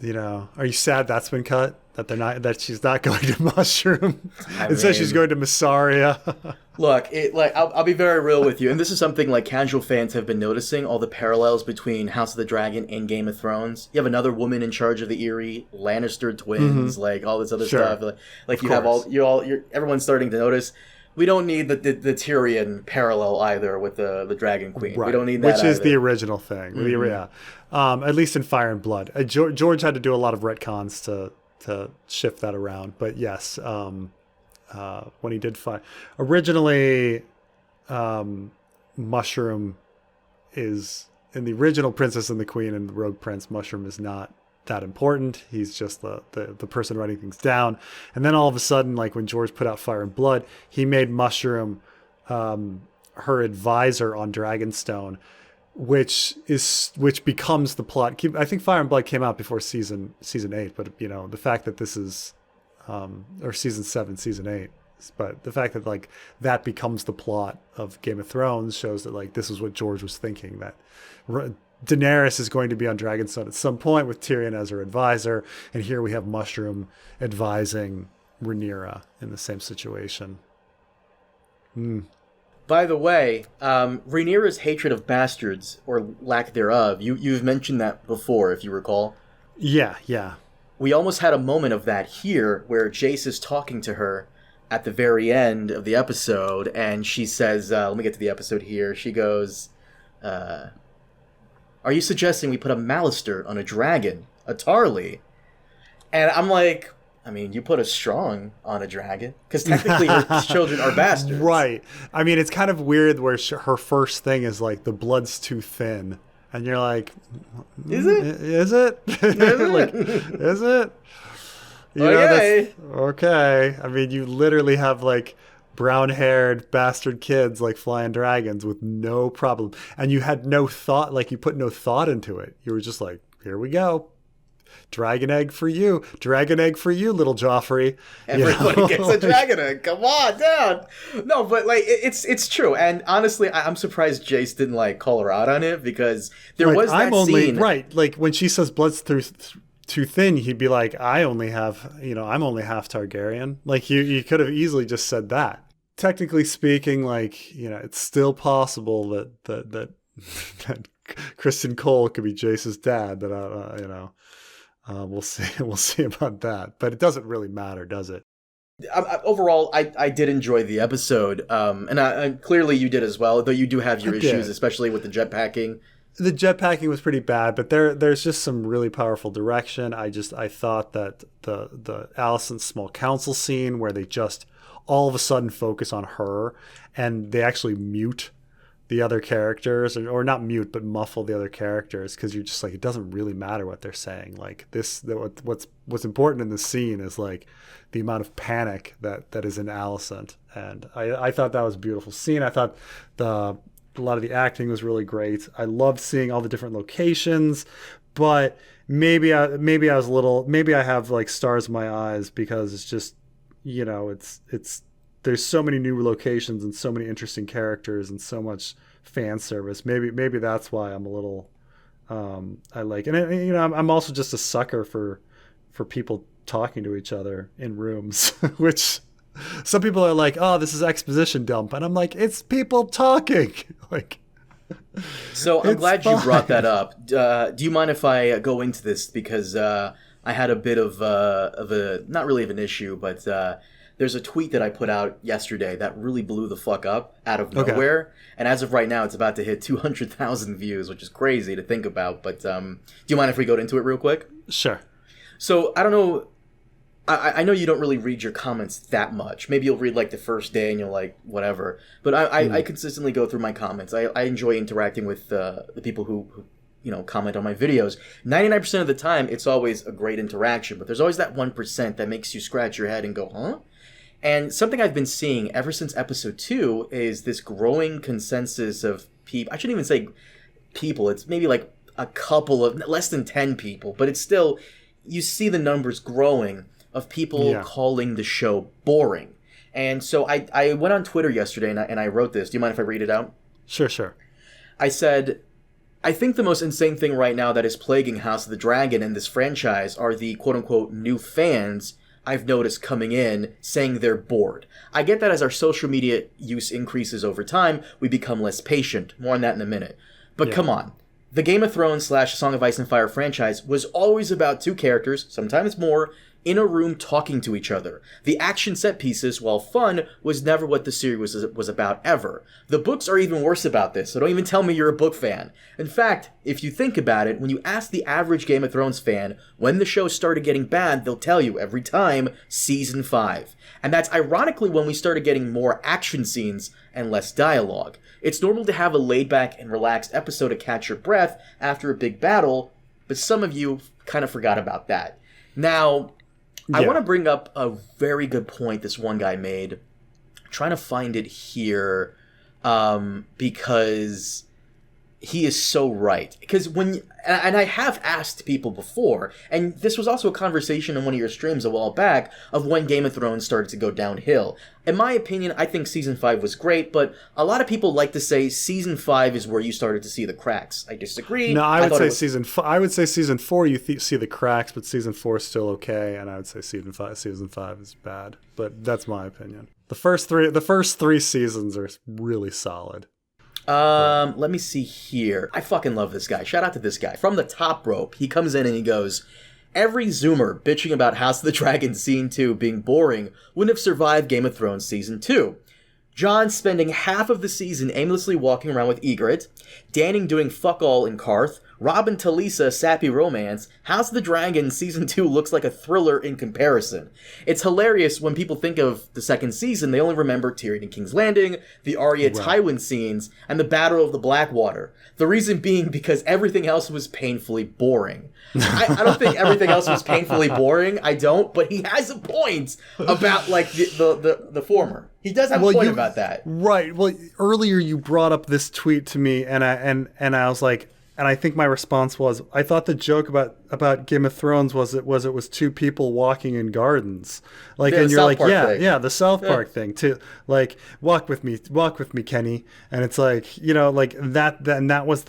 Speaker 2: You know, are you sad that's been cut? That she's not going to Mushroom. It says she's going to Massaria.
Speaker 1: Look, I'll be very real with you, and this is something like casual fans have been noticing, all the parallels between House of the Dragon and Game of Thrones. You have another woman in charge of the Eyrie, Lannister twins, like all this other stuff. Like you have everyone's starting to notice. We don't need the Tyrion parallel either with the Dragon Queen. Right. We don't need that
Speaker 2: Which is the original thing. Yeah. At least in Fire and Blood. George had to do a lot of retcons to shift that around. But yes, when he did find... Originally, Mushroom is... In the original Princess and the Queen and the Rogue Prince, Mushroom is not that important. He's just the person writing things down. And then all of a sudden, like when George put out Fire and Blood, he made Mushroom her advisor on Dragonstone, which becomes the plot. I think Fire and Blood came out before season 8, but you know, the fact that this is or season 7, season 8, but the fact that like that becomes the plot of Game of Thrones shows that like this is what George was thinking, that Daenerys is going to be on Dragonstone at some point with Tyrion as her advisor, and here we have Mushroom advising Rhaenyra in the same situation.
Speaker 1: By the way, Rhaenyra's hatred of bastards, or lack thereof, you've mentioned that before, if you recall.
Speaker 2: Yeah.
Speaker 1: We almost had a moment of that here, where Jace is talking to her at the very end of the episode, and she says, let me get to the episode here, she goes... Are you suggesting we put a Malister on a dragon, a Tarly? And I'm like, I mean, you put a Strong on a dragon, because technically her children are bastards.
Speaker 2: Right. I mean, it's kind of weird where her first thing is like, the blood's too thin. And you're like,
Speaker 1: is it?
Speaker 2: Is it? Like, is it? Okay. I mean, you literally have like brown-haired bastard kids like flying dragons with no problem, and you had no thought, like you put no thought into it. You were just like, here we go, dragon egg for you, little Joffrey.
Speaker 1: Everybody gets a dragon egg. Come on down. No, but like it's true, and honestly, I'm surprised Jace didn't like call her out on it, because there was that scene.
Speaker 2: Right, like when she says blood's too thin, he'd be like, I'm only half Targaryen. Like you could have easily just said that. Technically speaking, like, you know, it's still possible that Kristen Cole could be Jace's dad. That we'll see about that. But it doesn't really matter, does it?
Speaker 1: Overall, I did enjoy the episode, and clearly you did as well. Though you do have your issues, especially with the jetpacking.
Speaker 2: The jetpacking was pretty bad, but there's just some really powerful direction. I thought that the Alicent Small Council scene where they just all of a sudden focus on her and they actually mute the other characters, or not mute, but muffle the other characters, because you're just like, it doesn't really matter what they're saying. Like what's important in this scene is like the amount of panic that is in Alicent, and I thought that was a beautiful scene. I thought a lot of the acting was really great. I loved seeing all the different locations, but maybe I have like stars in my eyes, because it's just, you know, it's there's so many new locations and so many interesting characters and so much fan service. Maybe that's why I'm a little I like, and you know, I'm also just a sucker for people talking to each other in rooms, which some people are like, oh, this is exposition dump, and I'm like, it's people talking. Like,
Speaker 1: so I'm glad you brought that up. Do you mind if I go into this, because I had a bit of a not really of an issue, but there's a tweet that I put out yesterday that really blew the fuck up out of nowhere. Okay. And as of right now, it's about to hit 200,000 views, which is crazy to think about. But do you mind if we go into it real quick?
Speaker 2: Sure.
Speaker 1: So I don't know. I know you don't really read your comments that much. Maybe you'll read like the first day and you'll like whatever. But I consistently go through my comments. I enjoy interacting with the people who you know, comment on my videos. 99% of the time, it's always a great interaction. But there's always that 1% that makes you scratch your head and go, huh? And something I've been seeing ever since episode 2 is this growing consensus of people. I shouldn't even say people. It's maybe like a couple of less than 10 people. But it's still, you see the numbers growing of people calling the show boring. And so I went on Twitter yesterday and I wrote this. Do you mind if I read it out?
Speaker 2: Sure.
Speaker 1: I said, I think the most insane thing right now that is plaguing House of the Dragon and this franchise are the quote-unquote new fans I've noticed coming in saying they're bored. I get that as our social media use increases over time, we become less patient. More on that in a minute. But come on. The Game of Thrones / Song of Ice and Fire franchise was always about two characters, sometimes more, in a room talking to each other. The action set pieces, while fun, was never what the series was about ever. The books are even worse about this, so don't even tell me you're a book fan. In fact, if you think about it, when you ask the average Game of Thrones fan when the show started getting bad, they'll tell you every time, Season 5. And that's ironically when we started getting more action scenes and less dialogue. It's normal to have a laid-back and relaxed episode to catch your breath after a big battle, but some of you kind of forgot about that. Now, I want to bring up a very good point this one guy made. I'm trying to find it here because he is so right. Because and I have asked people before, and this was also a conversation in one of your streams a while back of when Game of Thrones started to go downhill. In my opinion, I think Season 5 was great, but a lot of people like to say Season 5 is where you started to see the cracks. I disagree.
Speaker 2: No, I would say Season 4 you see the cracks, but Season 4 is still okay, and I would say Season 5 is bad. But that's my opinion. The first three seasons are really solid.
Speaker 1: Let me see here. I fucking love this guy. Shout out to this guy. From the top rope, he comes in and he goes, every Zoomer bitching about House of the Dragon Scene 2 being boring wouldn't have survived Game of Thrones Season 2. Jon spending half of the season aimlessly walking around with Ygritte, Dany doing fuck all in Karth, Robb and Talisa sappy romance, House of the Dragon Season 2 looks like a thriller in comparison. It's hilarious when people think of the second season, they only remember Tyrion and King's Landing, the Arya Tywin scenes, and the Battle of the Blackwater. The reason being because everything else was painfully boring. I don't think everything else was painfully boring, I don't, but he has a point about like the former. He does have a point about that.
Speaker 2: Right. Well, earlier you brought up this tweet to me and I was like, and I think my response was, I thought the joke about Game of Thrones was it was two people walking in gardens, like, and you're like, the South Park thing too, like walk with me, Kenny, and it's like, you know, like that, and that was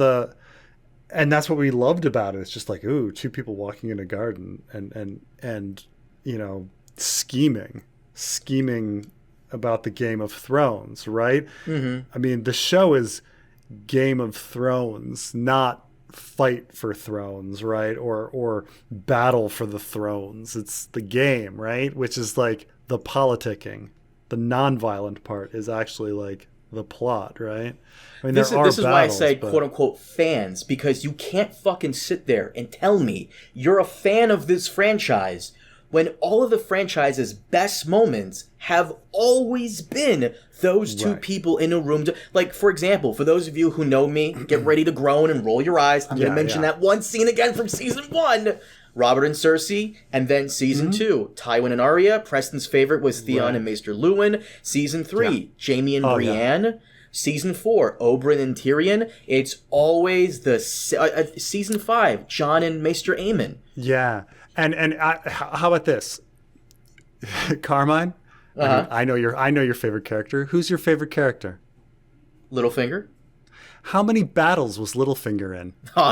Speaker 2: and that's what we loved about it. It's just like, ooh, two people walking in a garden, and you know, scheming about the Game of Thrones, right? Mm-hmm. I mean, the show is Game of Thrones, not Fight for Thrones, right? Or Battle for the Thrones. It's the game, right? Which is like the politicking. The non-violent part is actually like the plot, right? I mean, this is
Speaker 1: why I say quote unquote fans, because you can't fucking sit there and tell me you're a fan of this franchise when all of the franchise's best moments have always been those two people in a room. Like, for example, for those of you who know me, get ready to groan and roll your eyes. I'm going to mention that one scene again from Season 1. Robert and Cersei, and then Season 2. Tywin and Arya. Preston's favorite was Theon and Maester Luwin. Season 3. Jaime and Brienne. Yeah. Season 4, Oberyn and Tyrion. It's always the... Season 5, Jon and Maester Aemon.
Speaker 2: Yeah. And how about this, Carmine?
Speaker 1: Uh-huh.
Speaker 2: I know your favorite character. Who's your favorite character?
Speaker 1: Littlefinger.
Speaker 2: How many battles was Littlefinger in?
Speaker 1: Oh,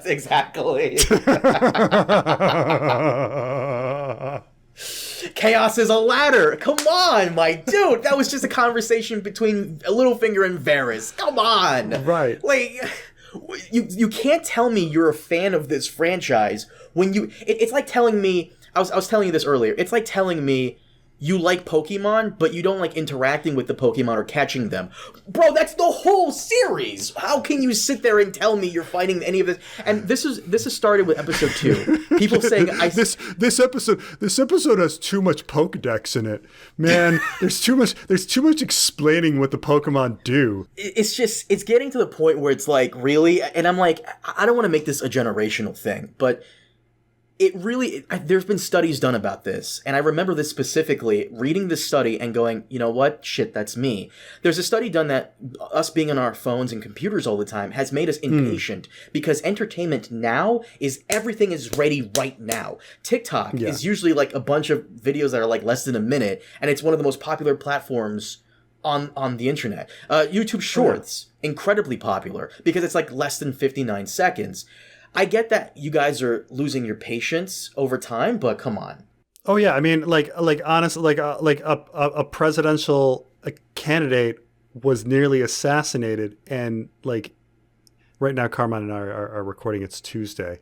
Speaker 1: exactly. Chaos is a ladder. Come on, my dude. That was just a conversation between Littlefinger and Varys. Come on.
Speaker 2: Right.
Speaker 1: Like, you can't tell me you're a fan of this franchise when you... It's like telling me... I was telling you this earlier. It's like telling me you like Pokemon, but you don't like interacting with the Pokemon or catching them. Bro, that's the whole series! How can you sit there and tell me you're fighting any of this? And this is started with episode 2. People saying...
Speaker 2: This episode has too much Pokedex in it. Man, there's too much explaining what the Pokemon do.
Speaker 1: It's getting to the point where it's like, really? And I'm like, I don't want to make this a generational thing, but... it really, there's been studies done about this, and I remember this specifically, reading this study and going, you know what? Shit, that's me. There's a study done that us being on our phones and computers all the time has made us impatient because entertainment now is everything is ready right now. TikTok is usually like a bunch of videos that are like less than a minute, and it's one of the most popular platforms on the internet. YouTube Shorts, incredibly popular because it's like less than 59 seconds. I get that you guys are losing your patience over time, but come on.
Speaker 2: Oh yeah, I mean, like honestly, like a presidential candidate was nearly assassinated, and like right now, Carmine and I are recording. It's Tuesday.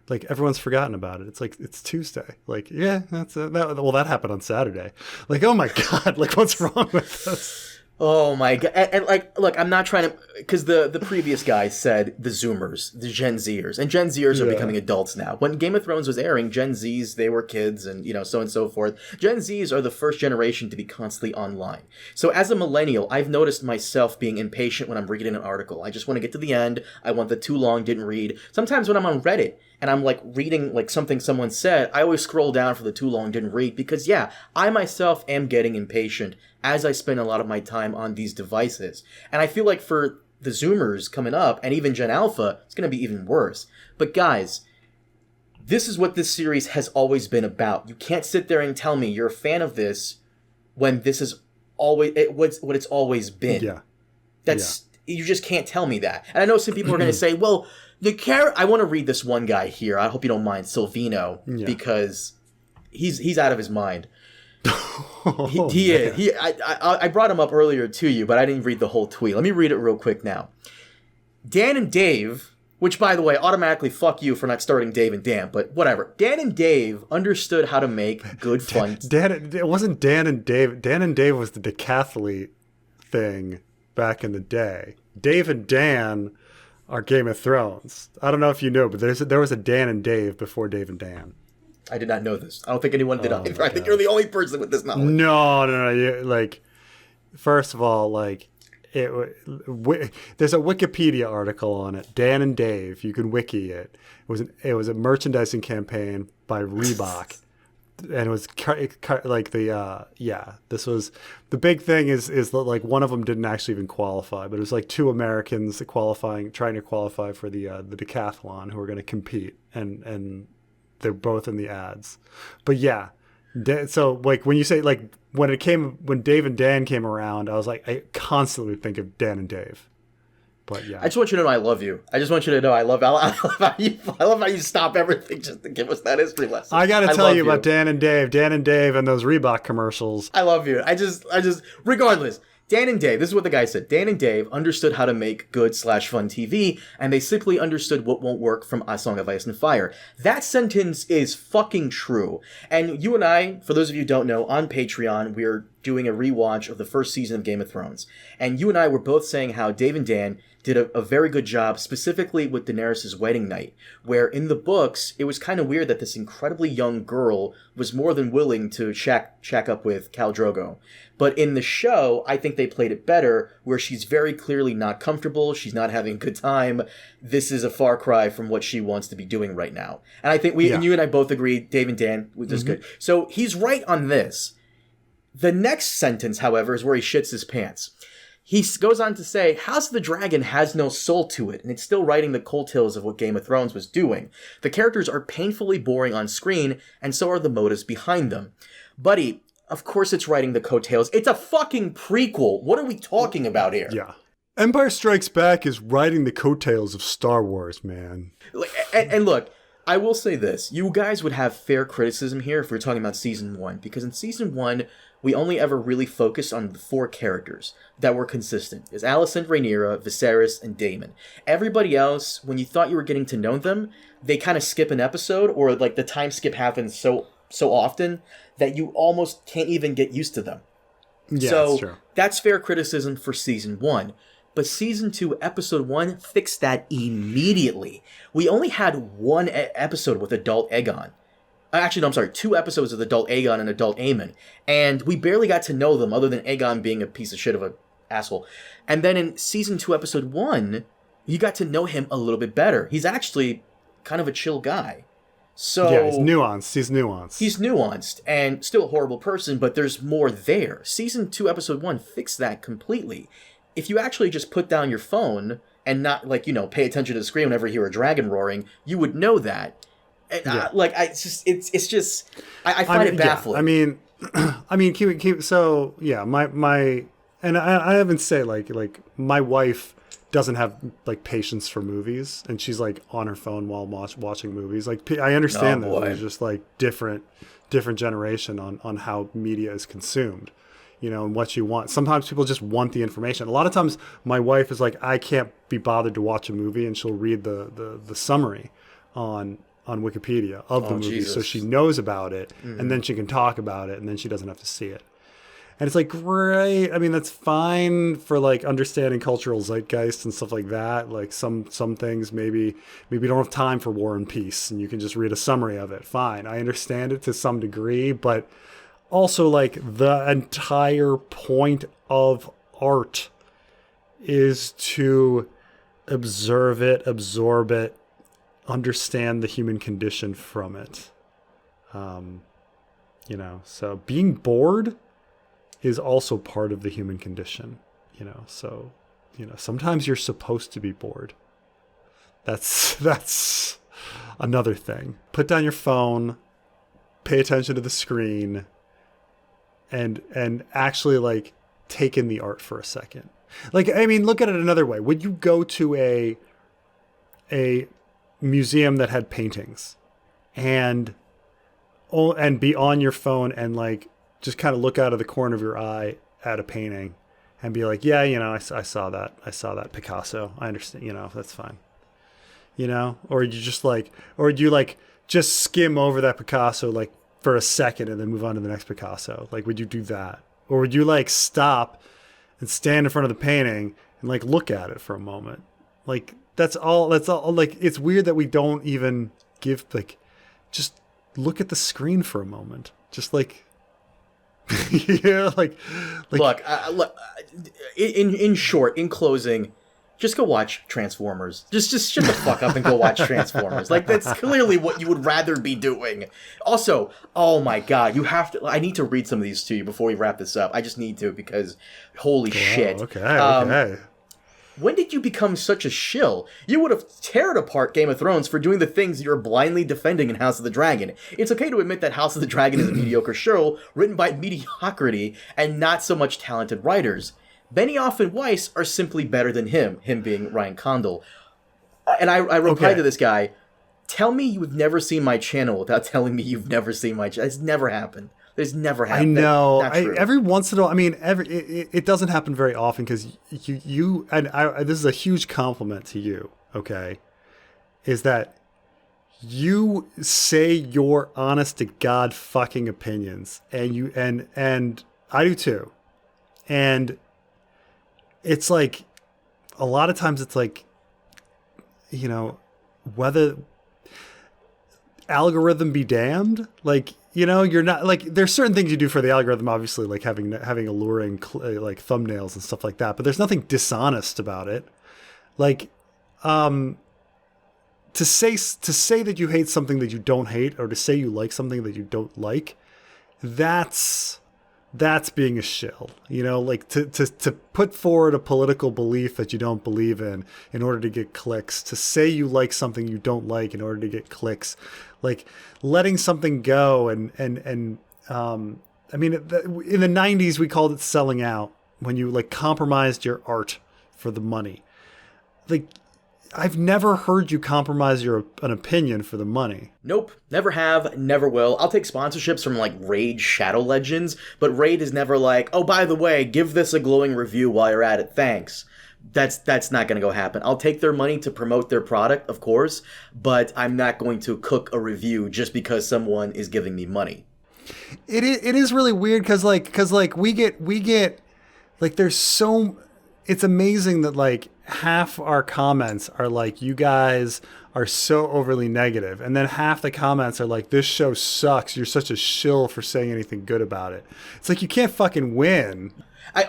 Speaker 2: Like everyone's forgotten about it. It's like it's Tuesday. Like yeah, that happened on Saturday. Like oh my god, like what's wrong with this?
Speaker 1: Oh my god! And like, look, I'm not trying to, because the previous guy said the Zoomers, the Gen Zers, and Gen Zers are becoming adults now. When Game of Thrones was airing, Gen Zs, they were kids, and so on and so forth. Gen Zs are the first generation to be constantly online. So as a millennial, I've noticed myself being impatient when I'm reading an article. I just want to get to the end. I want the too long, didn't read. Sometimes when I'm on Reddit and I'm like reading like something someone said, I always scroll down for the too long, didn't read, because I myself am getting impatient as I spend a lot of my time on these devices. And I feel like for the Zoomers coming up, and even Gen Alpha, it's going to be even worse. But guys, this is what this series has always been about. You can't sit there and tell me you're a fan of this when this is always what it's always been. You just can't tell me that. And I know some people are going to say, well, I want to read this one guy here. I hope you don't mind, Silvino, because he's out of his mind. He is. I brought him up earlier to you, but I didn't read the whole tweet. Let me read it real quick now. Dan and Dave, which by the way, automatically fuck you for not starting Dave and Dan, but whatever. Dan and Dave understood how to make good fun.
Speaker 2: It wasn't Dan and Dave. Dan and Dave was the decathlete thing back in the day. Dave and Dan are Game of Thrones. I don't know if you know, but there was a Dan and Dave before Dave and Dan.
Speaker 1: I did not know this. I don't think anyone did either. I think you're the only person with this knowledge.
Speaker 2: No. Like, first of all, like, there's a Wikipedia article on it. Dan and Dave. You can wiki it. It was a merchandising campaign by Reebok, and it was like this was the big thing is that like one of them didn't actually even qualify, but it was like two Americans trying to qualify for the decathlon who were going to compete, and they're both in the ads. But yeah, so like when you say like when Dave and Dan came around, I was like, I constantly think of Dan and Dave. But yeah,
Speaker 1: I just want you to know I love you. I just want you to know I love how you stop everything just to give us that history lesson.
Speaker 2: I got to tell you about Dan and Dave and those Reebok commercials.
Speaker 1: I love you. I just regardless. Dan and Dave, this is what the guy said. Dan and Dave understood how to make good/fun TV, and they simply understood what won't work from A Song of Ice and Fire. That sentence is fucking true. And you and I, for those of you who don't know, on Patreon, we're doing a rewatch of the first season of Game of Thrones. And you and I were both saying how Dave and Dan did a very good job, specifically with Daenerys' wedding night, where in the books, it was kind of weird that this incredibly young girl was more than willing to shack up with Khal Drogo. But in the show, I think they played it better, where she's very clearly not comfortable, she's not having a good time. This is a far cry from what she wants to be doing right now. And I think and you and I both agree, Dave and Dan, which is good. So he's right on this. The next sentence, however, is where he shits his pants. He goes on to say, House of the Dragon has no soul to it, and it's still writing the coattails of what Game of Thrones was doing. The characters are painfully boring on screen, and so are the motives behind them. Buddy, of course it's writing the coattails. It's a fucking prequel. What are we talking about here?
Speaker 2: Yeah. Empire Strikes Back is writing the coattails of Star Wars, man.
Speaker 1: And look, I will say this. You guys would have fair criticism here if we're talking about Season 1, because in Season 1, we only ever really focused on the four characters that were consistent. It's Alicent, Rhaenyra, Viserys, and Daemon. Everybody else, when you thought you were getting to know them, they kind of skip an episode, or like the time skip happens so often that you almost can't even get used to them.
Speaker 2: Yeah,
Speaker 1: so that's fair criticism for Season 1. But Season 2, Episode 1 fixed that immediately. We only had one episode with adult Aegon. Actually, no, I'm sorry, 2 episodes with adult Aegon and adult Aemon. And we barely got to know them other than Aegon being a piece of shit of an asshole. And then in Season 2, Episode 1, you got to know him a little bit better. He's actually kind of a chill guy. So
Speaker 2: yeah, he's nuanced.
Speaker 1: He's nuanced and still a horrible person, but there's more there. Season 2, episode 1 fixed that completely. If you actually just put down your phone and not, like, pay attention to the screen whenever you hear a dragon roaring, you would know that. And,
Speaker 2: yeah.
Speaker 1: I find it baffling.
Speaker 2: Yeah, so yeah, and I haven't say like my wife doesn't have like patience for movies, and she's like on her phone while watching movies. Like I understand that there's just like different generation on how media is consumed, and what you want. Sometimes people just want the information. A lot of times my wife is like, I can't be bothered to watch a movie, and she'll read the summary on Wikipedia of the movie, Jesus. So she knows about it, and then she can talk about it, and then she doesn't have to see it. And it's like, great. I mean, that's fine for like understanding cultural zeitgeist and stuff like that. Like some things, maybe you don't have time for War and Peace, and you can just read a summary of it. Fine, I understand it to some degree, but also like the entire point of art is to observe it, absorb it, understand the human condition from it. So being bored is also part of the human condition, so, sometimes you're supposed to be bored. That's another thing. Put down your phone, pay attention to the screen, and actually like take in the art for a second. Like, I mean, look at it another way. Would you go to a museum that had paintings and be on your phone and like just kind of look out of the corner of your eye at a painting and be like, yeah, I saw that Picasso. I understand, that's fine. Or you just like, or do you like just skim over that Picasso like for a second and then move on to the next Picasso? Like, would you do that? Or would you like stop and stand in front of the painting and like look at it for a moment? Like, that's all like, it's weird that we don't even give like, just look at the screen for a moment. Just like, yeah, like
Speaker 1: look, in short, in closing, just go watch Transformers. Just shut the fuck up and go watch Transformers. Like, that's clearly what you would rather be doing. Also, oh my god, I need to read some of these to you before we wrap this up. I just need to, because holy shit.
Speaker 2: Okay.
Speaker 1: When did you become such a shill? You would have teared apart Game of Thrones for doing the things you're blindly defending in House of the Dragon. It's okay to admit that House of the Dragon is a mediocre show written by mediocrity and not so much talented writers. Benioff and Weiss are simply better than him being Ryan Condal. And I replied to this guy, tell me you've never seen my channel without telling me you've never seen my channel. It's never happened. There's never happened.
Speaker 2: I know. Every once in a while, I mean, it doesn't happen very often, because you this is a huge compliment to you, okay, is that you say your honest to God fucking opinions, and I do too. And it's like, a lot of times it's like, whether algorithm be damned, like, you're not like, there's certain things you do for the algorithm, obviously, like having alluring like thumbnails and stuff like that, but there's nothing dishonest about it. Like, to say that you hate something that you don't hate, or to say you like something that you don't like, that's being a shill, like to put forward a political belief that you don't believe in order to get clicks, to say you like something you don't like in order to get clicks, like letting something go. And I mean, in the 90s, we called it selling out, when you like compromised your art for the money. Like, I've never heard you compromise an opinion for the money.
Speaker 1: Nope. Never have, never will. I'll take sponsorships from like Raid Shadow Legends, but Raid is never like, oh, by the way, give this a glowing review while you're at it. Thanks. That's not going to go happen. I'll take their money to promote their product, of course, but I'm not going to cook a review just because someone is giving me money.
Speaker 2: It is really weird, because we get like, there's so, it's amazing that like half our comments are like, you guys are so overly negative, and then half the comments are like, this show sucks, you're such a shill for saying anything good about it. It's like, you can't fucking win.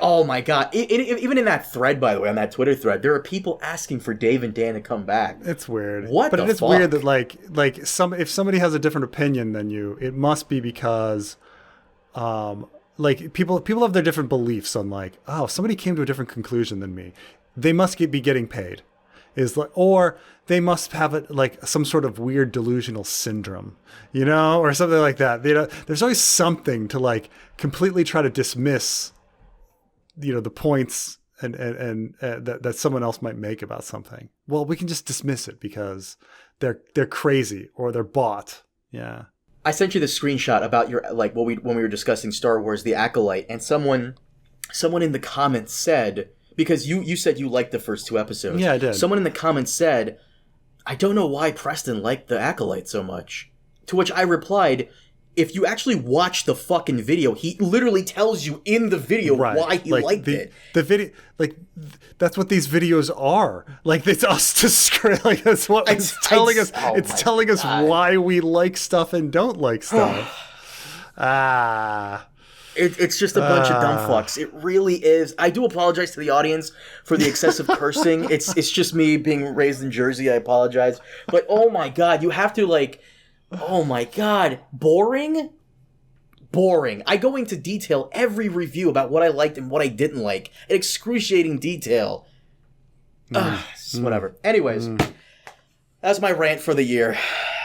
Speaker 1: Oh my god! Even in that thread, by the way, on that Twitter thread, there are people asking for Dave and Dan to come back.
Speaker 2: It's weird.
Speaker 1: What?
Speaker 2: But
Speaker 1: the
Speaker 2: it is
Speaker 1: fuck?
Speaker 2: weird that if somebody has a different opinion than you, it must be because, people have their different beliefs on if somebody came to a different conclusion than me, they must be getting paid, or they must have some sort of weird delusional syndrome, or something like that. There's always something to completely try to dismiss the points and that someone else might make about something. Well, we can just dismiss it because they're crazy or they're bought. Yeah.
Speaker 1: I sent you the screenshot about your when we were discussing Star Wars: The Acolyte, and someone in the comments said, because you said you liked the first 2 episodes.
Speaker 2: Yeah, I did.
Speaker 1: Someone in the comments said, I don't know why Preston liked The Acolyte so much. To which I replied, if you actually watch the fucking video, he literally tells you in the video why he liked it.
Speaker 2: The video, that's what these videos are. It's us to scream. That's what it's telling us. It's telling us why we like stuff and don't like stuff.
Speaker 1: It's just a bunch of dumb fucks. It really is. I do apologize to the audience for the excessive cursing. It's just me being raised in Jersey. I apologize. But oh my god, you have to oh my god, boring? Boring. I go into detail every review about what I liked and what I didn't like. In excruciating detail. Whatever. Anyways, that's my rant for the year.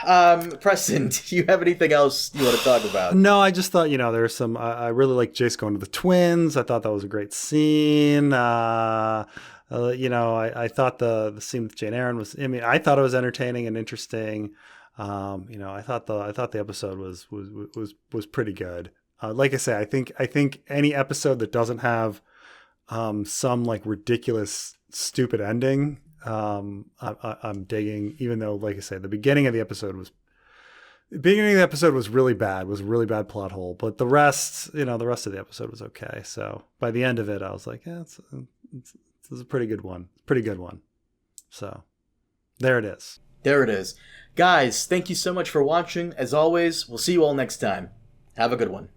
Speaker 1: Preston, do you have anything else you want to talk about?
Speaker 2: No, I just thought, there's some, I really like Jace going to the twins. I thought that was a great scene. I thought the scene with Jane Eyre I thought it was entertaining and interesting. I thought the episode was pretty good. Like I say, I think any episode that doesn't have some ridiculous stupid ending, I'm digging. Even though, like I say, the beginning of the episode was really bad. Was a really bad plot hole. But the rest of the episode was okay. So by the end of it, I was like, yeah, it's a pretty good one. Pretty good one. So there it is.
Speaker 1: There it is. Guys, thank you so much for watching. As always, we'll see you all next time. Have a good one.